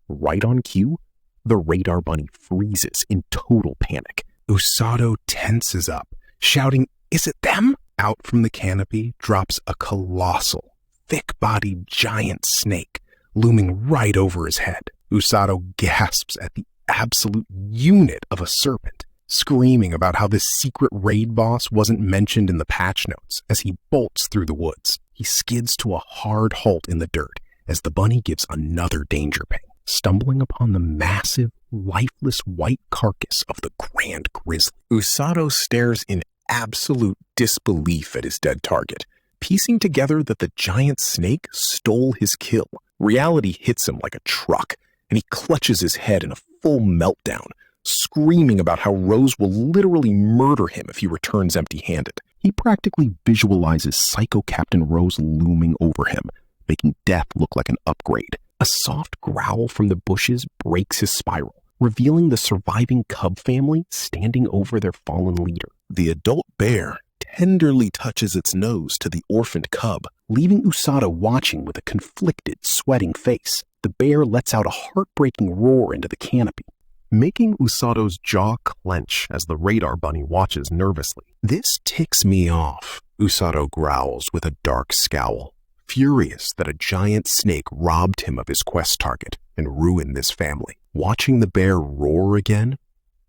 Right on cue, the radar bunny freezes in total panic. Usato tenses up, shouting, "Is it them?" Out from the canopy drops a colossal, thick-bodied giant snake, looming right over his head. Usato gasps at the absolute unit of a serpent, screaming about how this secret raid boss wasn't mentioned in the patch notes as he bolts through the woods. He skids to a hard halt in the dirt as the bunny gives another danger ping, stumbling upon the massive, lifeless white carcass of the grand grizzly. Usato stares in absolute disbelief at his dead target, piecing together that the giant snake stole his kill. Reality hits him like a truck, and he clutches his head in a full meltdown, screaming about how Rose will literally murder him if he returns empty-handed. He practically visualizes Psycho Captain Rose looming over him, making death look like an upgrade. A soft growl from the bushes breaks his spiral, revealing the surviving cub family standing over their fallen leader. The adult bear tenderly touches its nose to the orphaned cub, leaving Usato watching with a conflicted, sweating face. The bear lets out a heartbreaking roar into the canopy, making Usato's jaw clench as the radar bunny watches nervously. "This ticks me off," Usato growls with a dark scowl, furious that a giant snake robbed him of his quest target and ruined this family. Watching the bear roar again,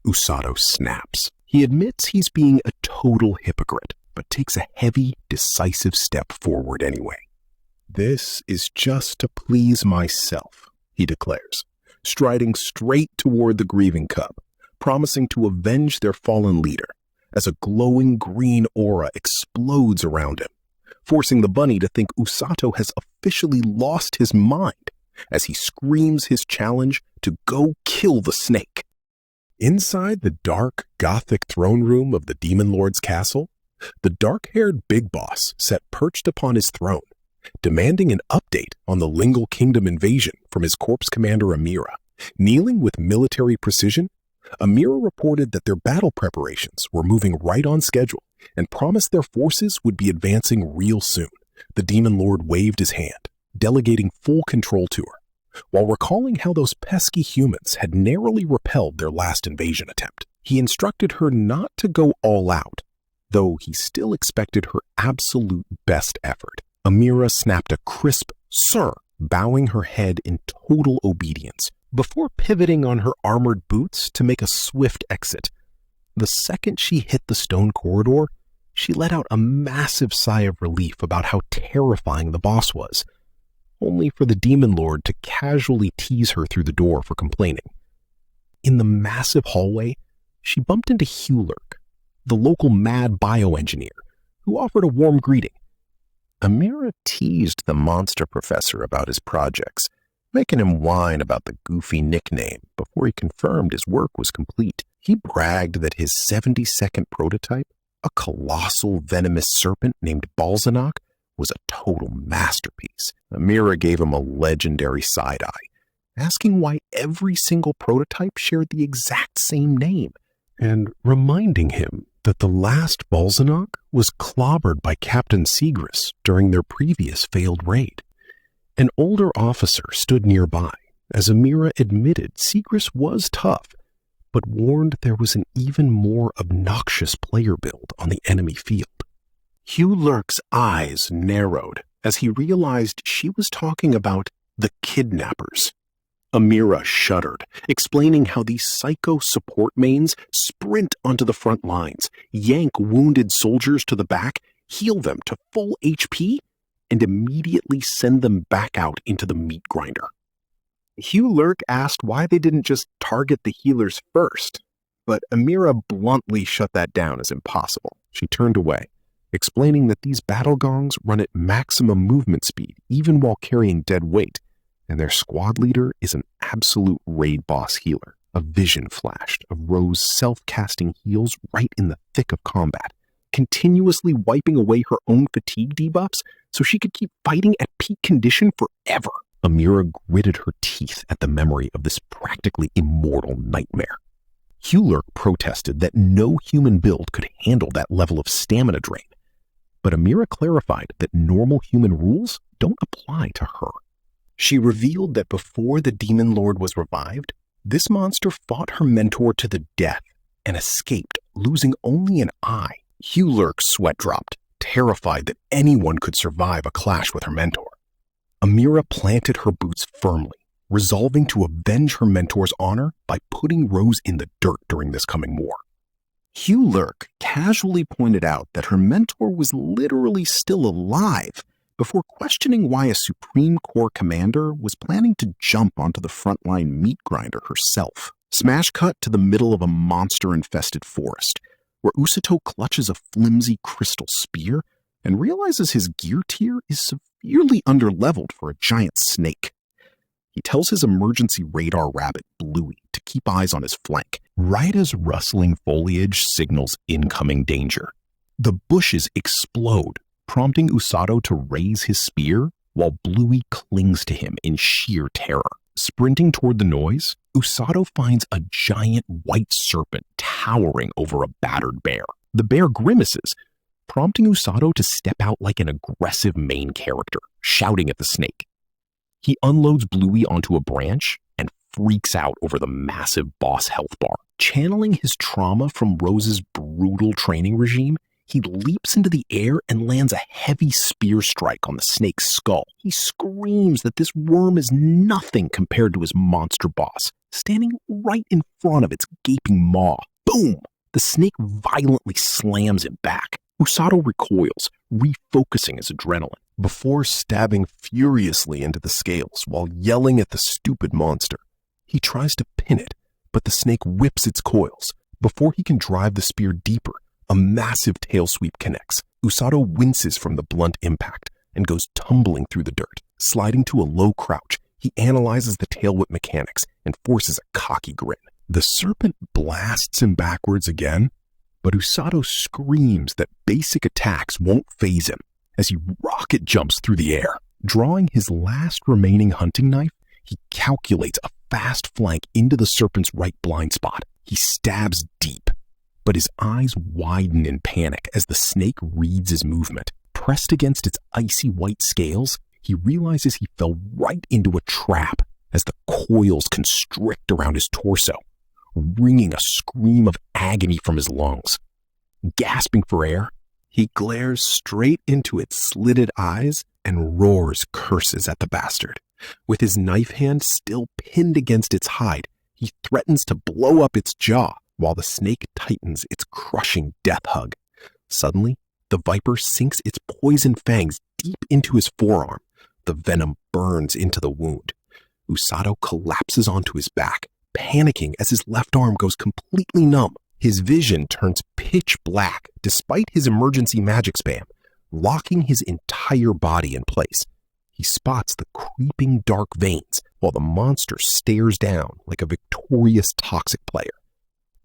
Usato snaps. He admits he's being a total hypocrite, but takes a heavy, decisive step forward anyway. "This is just to please myself," he declares, striding straight toward the grieving cub, promising to avenge their fallen leader, as a glowing green aura explodes around him, forcing the bunny to think Usato has officially lost his mind as he screams his challenge to go kill the snake. Inside the dark, gothic throne room of the Demon Lord's castle, the dark-haired big boss sat perched upon his throne, demanding an update on the Lingle Kingdom invasion from his corpse commander Amira. Kneeling with military precision, Amira reported that their battle preparations were moving right on schedule and promised their forces would be advancing real soon. The Demon Lord waved his hand, delegating full control to her, while recalling how those pesky humans had narrowly repelled their last invasion attempt. He instructed her not to go all out, though he still expected her absolute best effort. Amira snapped a crisp "Sir," bowing her head in total obedience, before pivoting on her armored boots to make a swift exit. The second she hit the stone corridor, she let out a massive sigh of relief about how terrifying the boss was, only for the Demon Lord to casually tease her through the door for complaining. In the massive hallway, she bumped into Hewlurk, the local mad bioengineer, who offered a warm greeting. Amira teased the monster professor about his projects, making him whine about the goofy nickname before he confirmed his work was complete. He bragged that his 70-second prototype, a colossal venomous serpent named Balzanak, was a total masterpiece. Amira gave him a legendary side-eye, asking why every single prototype shared the exact same name, and reminding him that the last Balzanak was clobbered by Captain Segrist during their previous failed raid. An older officer stood nearby as Amira admitted Segrist was tough, but warned there was an even more obnoxious player build on the enemy field. Hewlurk's eyes narrowed as he realized she was talking about the kidnappers. Amira shuddered, explaining how these psycho support mains sprint onto the front lines, yank wounded soldiers to the back, heal them to full HP, and immediately send them back out into the meat grinder. Hewlurk asked why they didn't just target the healers first, but Amira bluntly shut that down as impossible. She turned away, explaining that these battle gongs run at maximum movement speed even while carrying dead weight, and their squad leader is an absolute raid boss healer. A vision flashed of Rose self-casting heals right in the thick of combat, continuously wiping away her own fatigue debuffs so she could keep fighting at peak condition forever. Amira gritted her teeth at the memory of this practically immortal nightmare. Hewlurk protested that no human build could handle that level of stamina drain, but Amira clarified that normal human rules don't apply to her. She revealed that before the Demon Lord was revived, this monster fought her mentor to the death and escaped, losing only an eye. Hewlurk's sweat dropped, terrified that anyone could survive a clash with her mentor. Amira planted her boots firmly, resolving to avenge her mentor's honor by putting Rose in the dirt during this coming war. Hewlurk casually pointed out that her mentor was literally still alive before questioning why a Supreme Corps commander was planning to jump onto the frontline meat grinder herself. Smash cut to the middle of a monster-infested forest, where Usato clutches a flimsy crystal spear and realizes his gear tier is severely underleveled for a giant snake. He tells his emergency radar rabbit, Bluey, to keep eyes on his flank, right as rustling foliage signals incoming danger. The bushes explode, prompting Usato to raise his spear while Bluey clings to him in sheer terror. Sprinting toward the noise, Usato finds a giant white serpent towering over a battered bear. The bear grimaces, prompting Usato to step out like an aggressive main character, shouting at the snake. He unloads Bluey onto a branch and freaks out over the massive boss health bar. Channeling his trauma from Rose's brutal training regime, he leaps into the air and lands a heavy spear strike on the snake's skull. He screams that this worm is nothing compared to his monster boss, standing right in front of its gaping maw. Boom! The snake violently slams him back. Usato recoils, refocusing his adrenaline, before stabbing furiously into the scales while yelling at the stupid monster. He tries to pin it, but the snake whips its coils. Before he can drive the spear deeper, a massive tail sweep connects. Usato winces from the blunt impact and goes tumbling through the dirt. Sliding to a low crouch, he analyzes the tail whip mechanics and forces a cocky grin. The serpent blasts him backwards again, but Usato screams that basic attacks won't faze him as he rocket jumps through the air. Drawing his last remaining hunting knife, He calculates a fast flank into the serpent's right blind spot. He stabs deep, but his eyes widen in panic as the snake reads his movement. Pressed against its icy white scales, he realizes he fell right into a trap as the coils constrict around his torso, wringing a scream of agony from his lungs. Gasping for air, he glares straight into its slitted eyes and roars curses at the bastard. With his knife hand still pinned against its hide, he threatens to blow up its jaw while the snake tightens its crushing death hug. Suddenly, the viper sinks its poison fangs deep into his forearm. The venom burns into the wound. Usato collapses onto his back, panicking as his left arm goes completely numb. His vision turns pitch black despite his emergency magic spam, locking his entire body in place. He spots the creeping dark veins while the monster stares down like a victorious toxic player.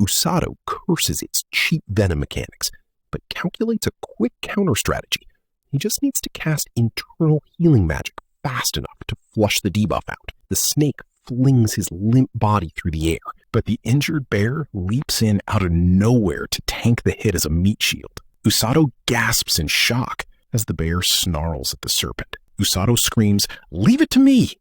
Usato curses its cheap venom mechanics, but calculates a quick counter strategy. He just needs to cast internal healing magic fast enough to flush the debuff out. The snake flings his limp body through the air, but the injured bear leaps in out of nowhere to tank the hit as a meat shield. Usato gasps in shock as the bear snarls at the serpent. Usato screams, "Leave it to me!"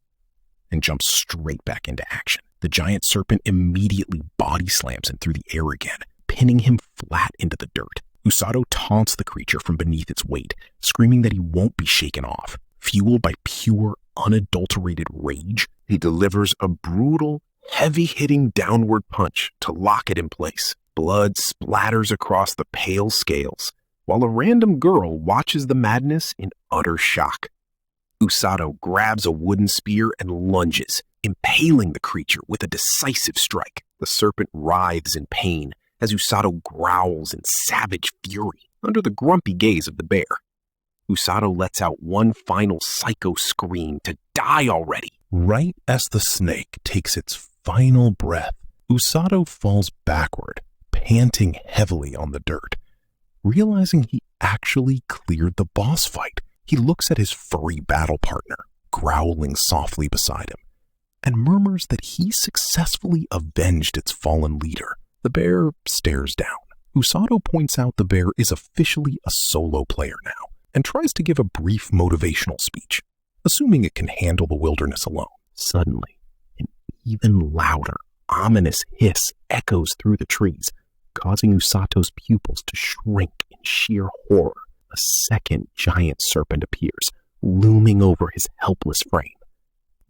and jumps straight back into action. The giant serpent immediately body slams him through the air again, pinning him flat into the dirt. Usato taunts the creature from beneath its weight, screaming that he won't be shaken off. Fueled by pure, unadulterated rage, he delivers a brutal, heavy-hitting downward punch to lock it in place. Blood splatters across the pale scales, while a random girl watches the madness in utter shock. Usato grabs a wooden spear and lunges, impaling the creature with a decisive strike. The serpent writhes in pain as Usato growls in savage fury under the grumpy gaze of the bear. Usato lets out one final psycho scream to die already. Right as the snake takes its final breath, Usato falls backward, panting heavily on the dirt. Realizing he actually cleared the boss fight, he looks at his furry battle partner, growling softly beside him, and murmurs that he successfully avenged its fallen leader. The bear stares down. Usato points out the bear is officially a solo player now, and tries to give a brief motivational speech, assuming it can handle the wilderness alone. Suddenly, an even louder, ominous hiss echoes through the trees, causing Usato's pupils to shrink in sheer horror. A second giant serpent appears, looming over his helpless frame.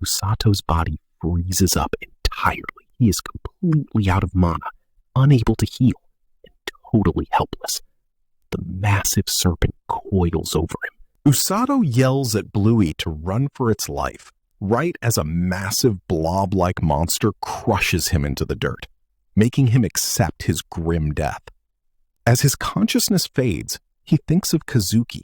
Usato's body freezes up entirely. He is completely out of mana, unable to heal, and totally helpless. The massive serpent coils over him. Usato yells at Bluey to run for its life, right as a massive blob-like monster crushes him into the dirt, making him accept his grim death. As his consciousness fades, he thinks of Kazuki,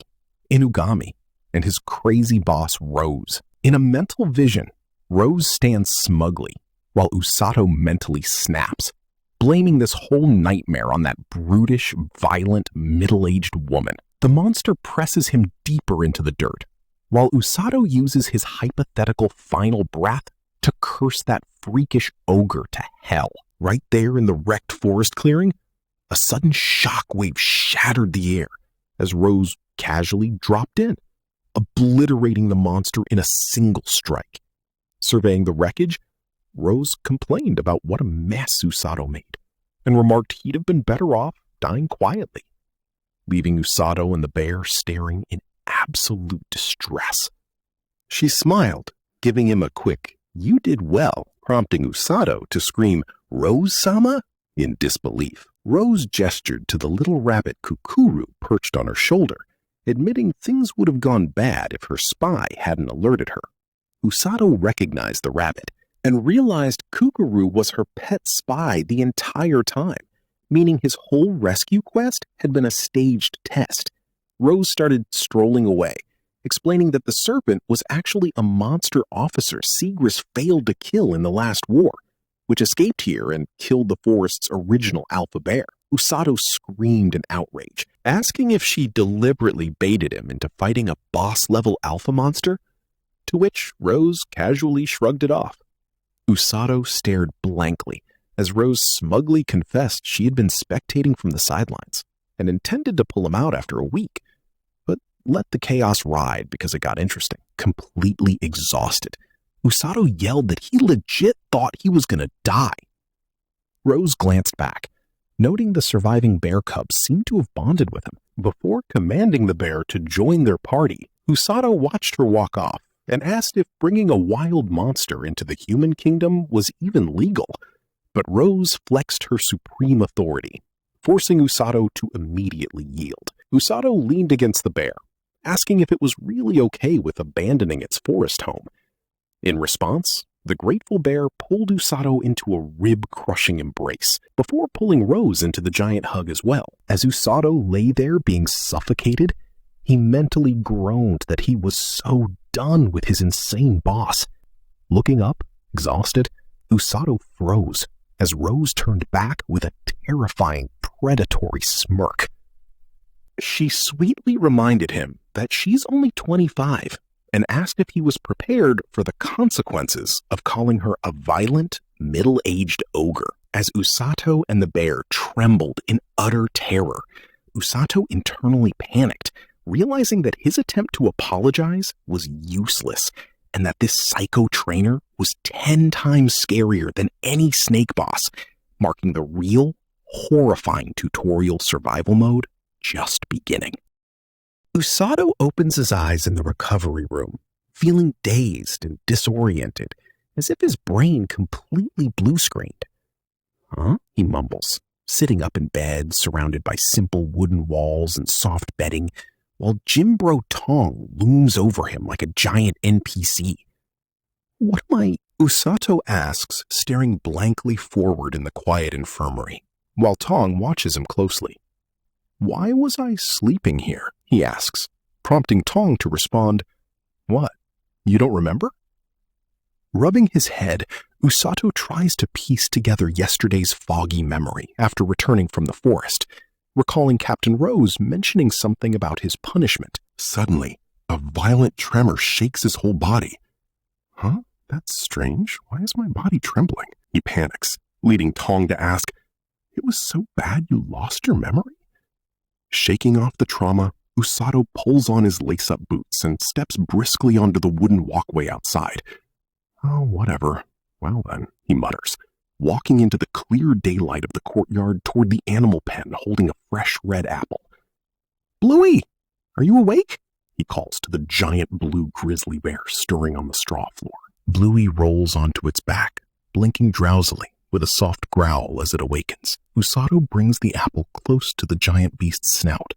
Inugami, and his crazy boss Rose. In a mental vision, Rose stands smugly, while Usato mentally snaps, blaming this whole nightmare on that brutish, violent, middle-aged woman. The monster presses him deeper into the dirt, while Usato uses his hypothetical final breath to curse that freakish ogre to hell. Right there in the wrecked forest clearing, a sudden shockwave shattered the air as Rose casually dropped in, obliterating the monster in a single strike. Surveying the wreckage, Rose complained about what a mess Usato made, and remarked he'd have been better off dying quietly, leaving Usato and the bear staring in absolute distress. She smiled, giving him a quick, "You did well," prompting Usato to scream, "Rose-sama?" in disbelief. Rose gestured to the little rabbit Kukuru perched on her shoulder, admitting things would have gone bad if her spy hadn't alerted her. Usato recognized the rabbit and realized Kukuru was her pet spy the entire time, meaning his whole rescue quest had been a staged test. Rose started strolling away, explaining that the serpent was actually a monster officer Sigris failed to kill in the last war, which escaped here and killed the forest's original alpha bear. Usato screamed in outrage, asking if she deliberately baited him into fighting a boss-level alpha monster, to which Rose casually shrugged it off. Usato stared blankly as Rose smugly confessed she had been spectating from the sidelines and intended to pull him out after a week, but let the chaos ride because it got interesting. Completely exhausted, Usato yelled that he legit thought he was going to die. Rose glanced back, noting the surviving bear cubs seemed to have bonded with him. Before commanding the bear to join their party, Usato watched her walk off and asked if bringing a wild monster into the human kingdom was even legal. But Rose flexed her supreme authority, forcing Usato to immediately yield. Usato leaned against the bear, asking if it was really okay with abandoning its forest home. In response, the grateful bear pulled Usato into a rib-crushing embrace before pulling Rose into the giant hug as well. As Usato lay there being suffocated, he mentally groaned that he was so done with his insane boss. Looking up, exhausted, Usato froze as Rose turned back with a terrifying, predatory smirk. She sweetly reminded him that she's only 25 and asked if he was prepared for the consequences of calling her a violent, middle-aged ogre. As Usato and the bear trembled in utter terror, Usato internally panicked, realizing that his attempt to apologize was useless and that this psycho trainer was 10 times scarier than any snake boss, marking the real, horrifying tutorial survival mode just beginning. Usato opens his eyes in the recovery room, feeling dazed and disoriented, as if his brain completely blue-screened. Huh? He mumbles, sitting up in bed, surrounded by simple wooden walls and soft bedding, while Jimbro Tong looms over him like a giant NPC. What am I? Usato asks, staring blankly forward in the quiet infirmary, while Tong watches him closely. Why was I sleeping here? He asks, prompting Tong to respond, What? You don't remember? Rubbing his head, Usato tries to piece together yesterday's foggy memory after returning from the forest, recalling Captain Rose mentioning something about his punishment. Suddenly, a violent tremor shakes his whole body. Huh? That's strange. Why is my body trembling? He panics, leading Tong to ask, It was so bad you lost your memory? Shaking off the trauma, Usato pulls on his lace-up boots and steps briskly onto the wooden walkway outside. Oh, whatever. Well then, he mutters, walking into the clear daylight of the courtyard toward the animal pen holding a fresh red apple. Bluey, are you awake? He calls to the giant blue grizzly bear stirring on the straw floor. Bluey rolls onto its back, blinking drowsily with a soft growl as it awakens. Usato brings the apple close to the giant beast's snout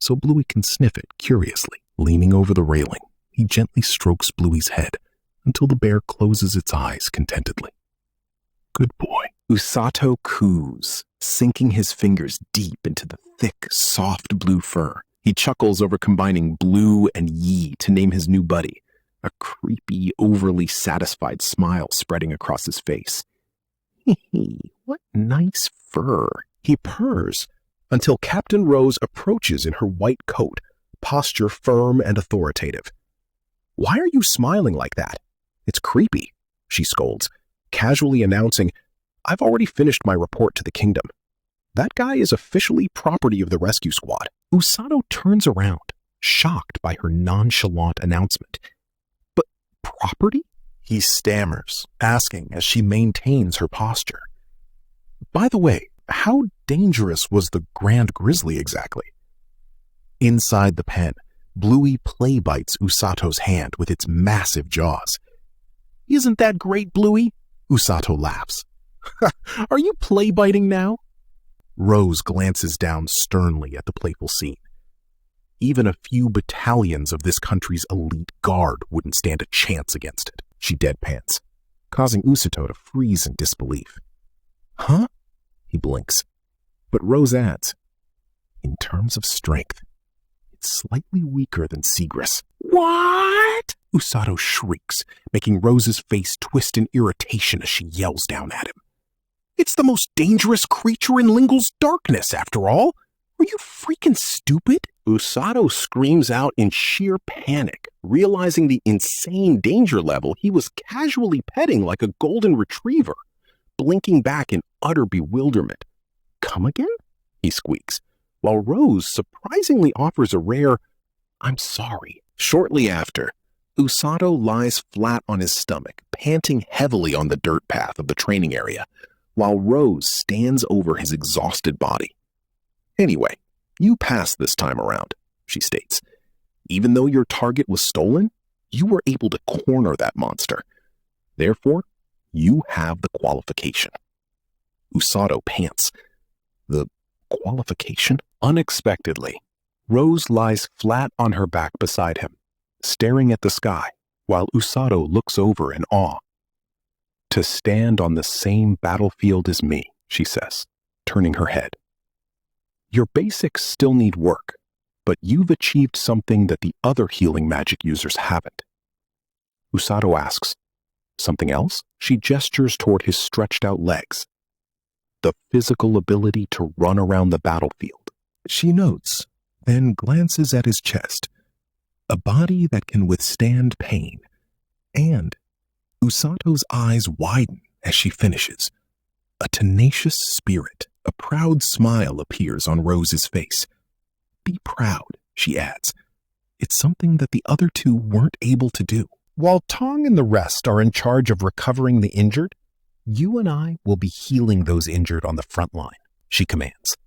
so Bluey can sniff it curiously. Leaning over the railing, he gently strokes Bluey's head until the bear closes its eyes contentedly. Good boy. Usato coos, sinking his fingers deep into the thick, soft blue fur. He chuckles over combining Blue and Yi to name his new buddy, a creepy, overly satisfied smile spreading across his face. What nice fur. He purrs until Captain Rose approaches in her white coat, posture firm and authoritative. Why are you smiling like that? It's creepy, she scolds, casually announcing, I've already finished my report to the kingdom. That guy is officially property of the rescue squad. Usato turns around, shocked by her nonchalant announcement. But property? He stammers, asking as she maintains her posture. By the way, how dangerous was the Grand Grizzly exactly? Inside the pen, Bluey play bites Usato's hand with its massive jaws. Isn't that great, Bluey? Usato laughs. Are you play biting now? Rose glances down sternly at the playful scene. Even a few battalions of this country's elite guard wouldn't stand a chance against it. She deadpans, causing Usato to freeze in disbelief. Huh? He blinks. But Rose adds, in terms of strength, it's slightly weaker than Seagrass. What? Usato shrieks, making Rose's face twist in irritation as she yells down at him. It's the most dangerous creature in Lingle's darkness, after all. Are you freaking stupid? Usato screams out in sheer panic, realizing the insane danger level he was casually petting like a golden retriever, blinking back in utter bewilderment. "Come again?" he squeaks, while Rose surprisingly offers a rare, "I'm sorry." Shortly after, Usato lies flat on his stomach, panting heavily on the dirt path of the training area, while Rose stands over his exhausted body. "Anyway, you passed this time around," she states. "Even though your target was stolen, you were able to corner that monster. Therefore, you have the qualification." Usato pants. "The qualification?" Unexpectedly, Rose lies flat on her back beside him, staring at the sky, while Usato looks over in awe. "To stand on the same battlefield as me," she says, turning her head. "Your basics still need work, but you've achieved something that the other healing magic users haven't." Usato asks, "Something else?" She gestures toward his stretched out legs. "The physical ability to run around the battlefield." She notes, then glances at his chest. "A body that can withstand pain." And Usato's eyes widen as she finishes. A tenacious spirit, a proud smile appears on Rose's face. "Be proud," she adds. "It's something that the other two weren't able to do. While Tong and the rest are in charge of recovering the injured, you and I will be healing those injured on the front line," she commands.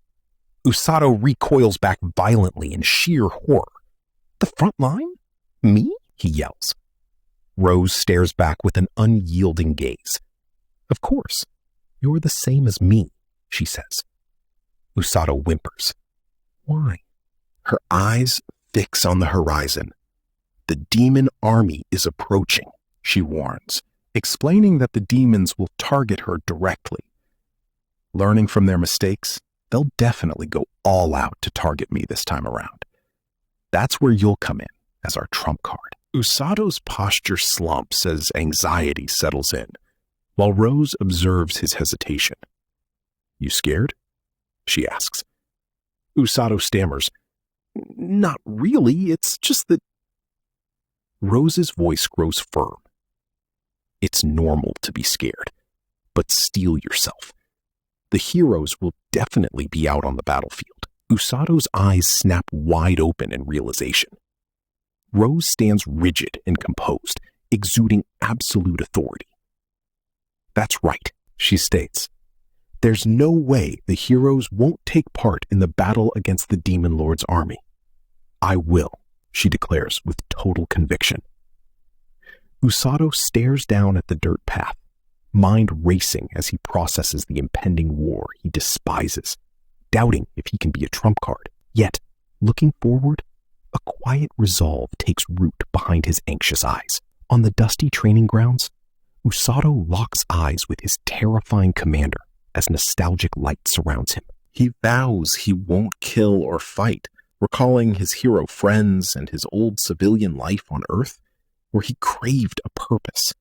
Usato recoils back violently in sheer horror. "The front line? Me?" he yells. Rose stares back with an unyielding gaze. "Of course, you're the same as me," she says. Usato whimpers. "Why?" Her eyes fix on the horizon. "The demon army is approaching," she warns, explaining that the demons will target her directly. Learning from their mistakes, they'll definitely go all out to target me this time around. That's where you'll come in as our trump card. Usato's posture slumps as anxiety settles in, while Rose observes his hesitation. "You scared?" she asks. Usato stammers, "Not really, it's just that..." Rose's voice grows firm. "It's normal to be scared, but steel yourself. The heroes will definitely be out on the battlefield." Usato's eyes snap wide open in realization. Rose stands rigid and composed, exuding absolute authority. "That's right," she states. "There's no way the heroes won't take part in the battle against the Demon Lord's army. I will," she declares with total conviction. Usato stares down at the dirt path, mind racing as he processes the impending war he despises, doubting if he can be a trump card. Yet, looking forward, a quiet resolve takes root behind his anxious eyes. On the dusty training grounds, Usato locks eyes with his terrifying commander as nostalgic light surrounds him. He vows he won't kill or fight, recalling his hero friends and his old civilian life on Earth, where he craved a purpose.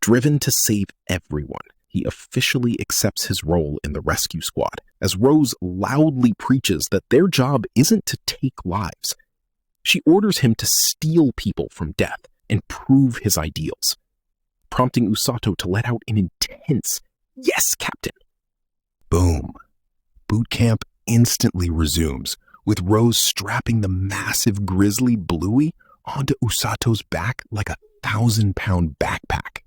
Driven to save everyone, he officially accepts his role in the rescue squad, as Rose loudly preaches that their job isn't to take lives. She orders him to steal people from death and prove his ideals, prompting Usato to let out an intense, "Yes, Captain!" Boom. Boot camp instantly resumes, with Rose strapping the massive grizzly Bluey onto Usato's back like a 1,000-pound backpack.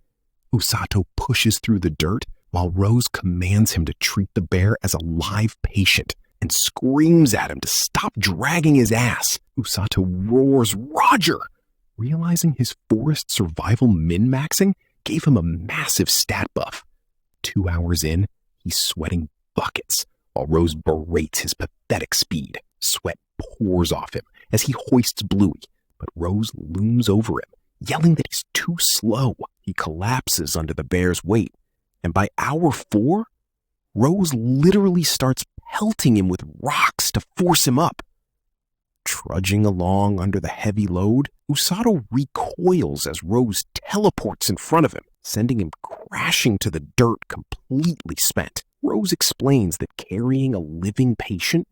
Usato pushes through the dirt while Rose commands him to treat the bear as a live patient and screams at him to stop dragging his ass. Usato roars, "Roger!" realizing his forest survival min-maxing gave him a massive stat buff. 2 hours in, he's sweating buckets, while Rose berates his pathetic speed. Sweat pours off him as he hoists Bluey, but Rose looms over him, yelling that he's too slow. He collapses under the bear's weight, and by hour 4, Rose literally starts pelting him with rocks to force him up. Trudging along under the heavy load, Usato recoils as Rose teleports in front of him, sending him crashing to the dirt completely spent. Rose explains that carrying a living patient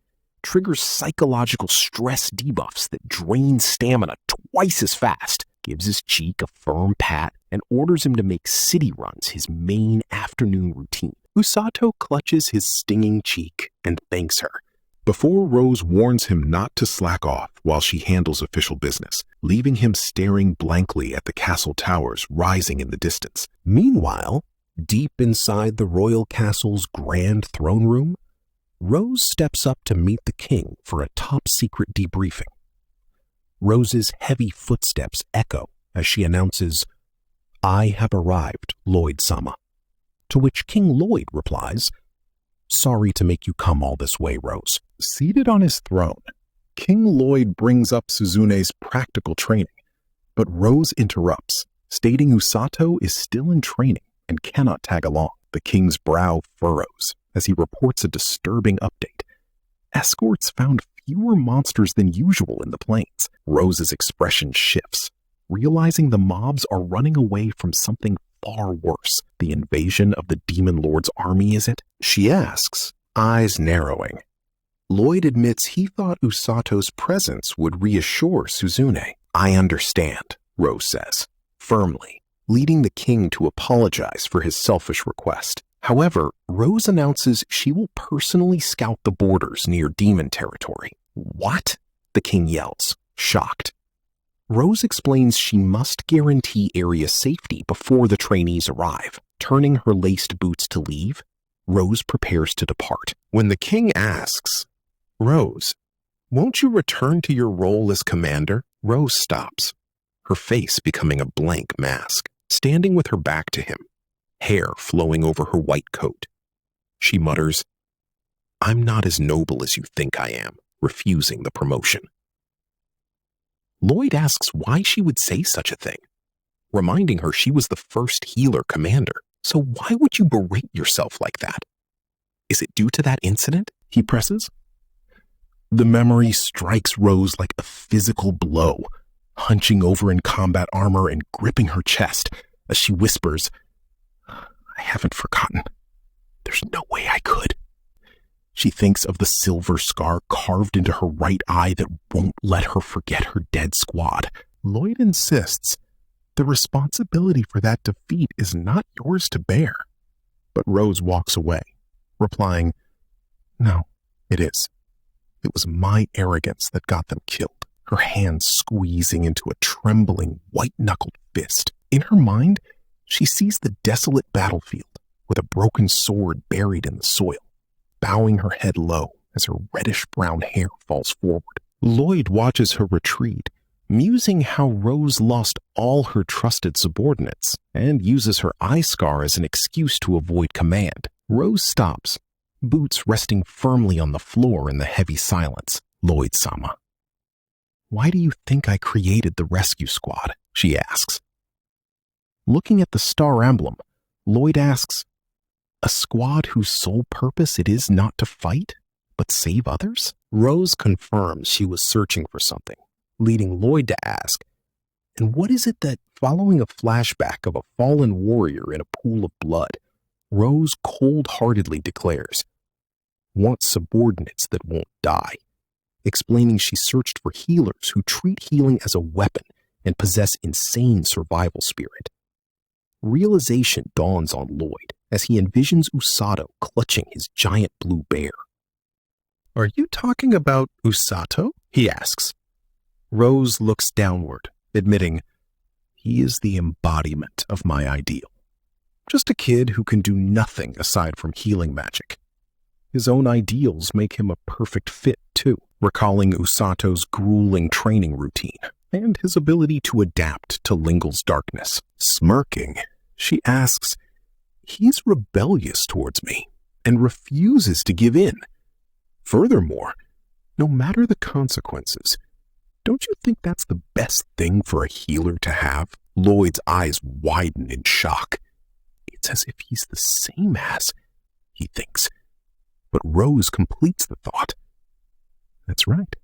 triggers psychological stress debuffs that drain stamina twice as fast, gives his cheek a firm pat, and orders him to make city runs his main afternoon routine. Usato clutches his stinging cheek and thanks her, before Rose warns him not to slack off while she handles official business, leaving him staring blankly at the castle towers rising in the distance. Meanwhile, deep inside the royal castle's grand throne room, Rose steps up to meet the king for a top-secret debriefing. Rose's heavy footsteps echo as she announces, "I have arrived, Lloyd-sama." To which King Lloyd replies, "Sorry to make you come all this way, Rose." Seated on his throne, King Lloyd brings up Suzune's practical training, but Rose interrupts, stating Usato is still in training and cannot tag along. The king's brow furrows as he reports a disturbing update. Escorts found fewer monsters than usual in the plains. Rose's expression shifts, realizing the mobs are running away from something far worse. The invasion of the Demon Lord's army, is it? She asks, eyes narrowing. Lloyd admits he thought Usato's presence would reassure Suzune. "I understand," Rose says, firmly, leading the king to apologize for his selfish request. However, Rose announces she will personally scout the borders near demon territory. "What?" the king yells, shocked. Rose explains she must guarantee area safety before the trainees arrive. Turning her laced boots to leave, Rose prepares to depart. When the king asks, "Rose, won't you return to your role as commander?" Rose stops, her face becoming a blank mask, standing with her back to him, hair flowing over her white coat. She mutters, "I'm not as noble as you think I am," refusing the promotion. Lloyd asks why she would say such a thing, reminding her she was the first healer commander. "So why would you berate yourself like that? Is it due to that incident?" he presses. The memory strikes Rose like a physical blow, hunching over in combat armor and gripping her chest as she whispers, "I haven't forgotten. There's no way I could." She thinks of the silver scar carved into her right eye that won't let her forget her dead squad. Lloyd insists the responsibility for that defeat is not yours to bear. But Rose walks away, replying, "No, it is. It was my arrogance that got them killed," her hands squeezing into a trembling, white-knuckled fist. In her mind, she sees the desolate battlefield with a broken sword buried in the soil, bowing her head low as her reddish-brown hair falls forward. Lloyd watches her retreat, musing how Rose lost all her trusted subordinates and uses her eye scar as an excuse to avoid command. Rose stops, boots resting firmly on the floor in the heavy silence. "Lloyd-sama, why do you think I created the rescue squad?" she asks. Looking at the star emblem, Lloyd asks, "A squad whose sole purpose it is not to fight, but save others?" Rose confirms she was searching for something, leading Lloyd to ask, "And what is it that," following a flashback of a fallen warrior in a pool of blood, Rose cold-heartedly declares, "Want subordinates that won't die," explaining she searched for healers who treat healing as a weapon and possess insane survival spirit. Realization dawns on Lloyd as he envisions Usato clutching his giant blue bear. "Are you talking about Usato?" he asks. Rose looks downward, admitting, "He is the embodiment of my ideal. Just a kid who can do nothing aside from healing magic. His own ideals make him a perfect fit, too," recalling Usato's grueling training routine and his ability to adapt to Lingle's darkness. Smirking, she asks, "He's rebellious towards me and refuses to give in. Furthermore, no matter the consequences, don't you think that's the best thing for a healer to have?" Lloyd's eyes widen in shock. It's as if he's the same as, he thinks. But Rose completes the thought. That's right.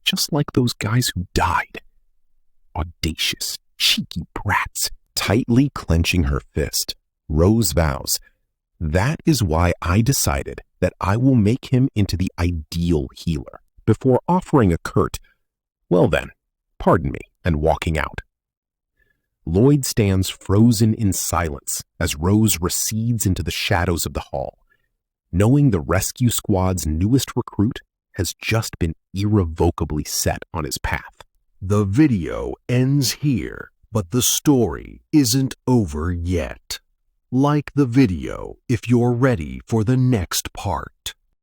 Just like those guys who died. Audacious, cheeky brats. Tightly clenching her fist, Rose vows, That is why I decided that I will make him into the ideal healer before offering a curt, "Well then, pardon me," and walking out. Lloyd stands frozen in silence as Rose recedes into the shadows of the hall, knowing the rescue squad's newest recruit has just been irrevocably set on his path. The video ends here, but the story isn't over yet. Like the video if you're ready for the next part.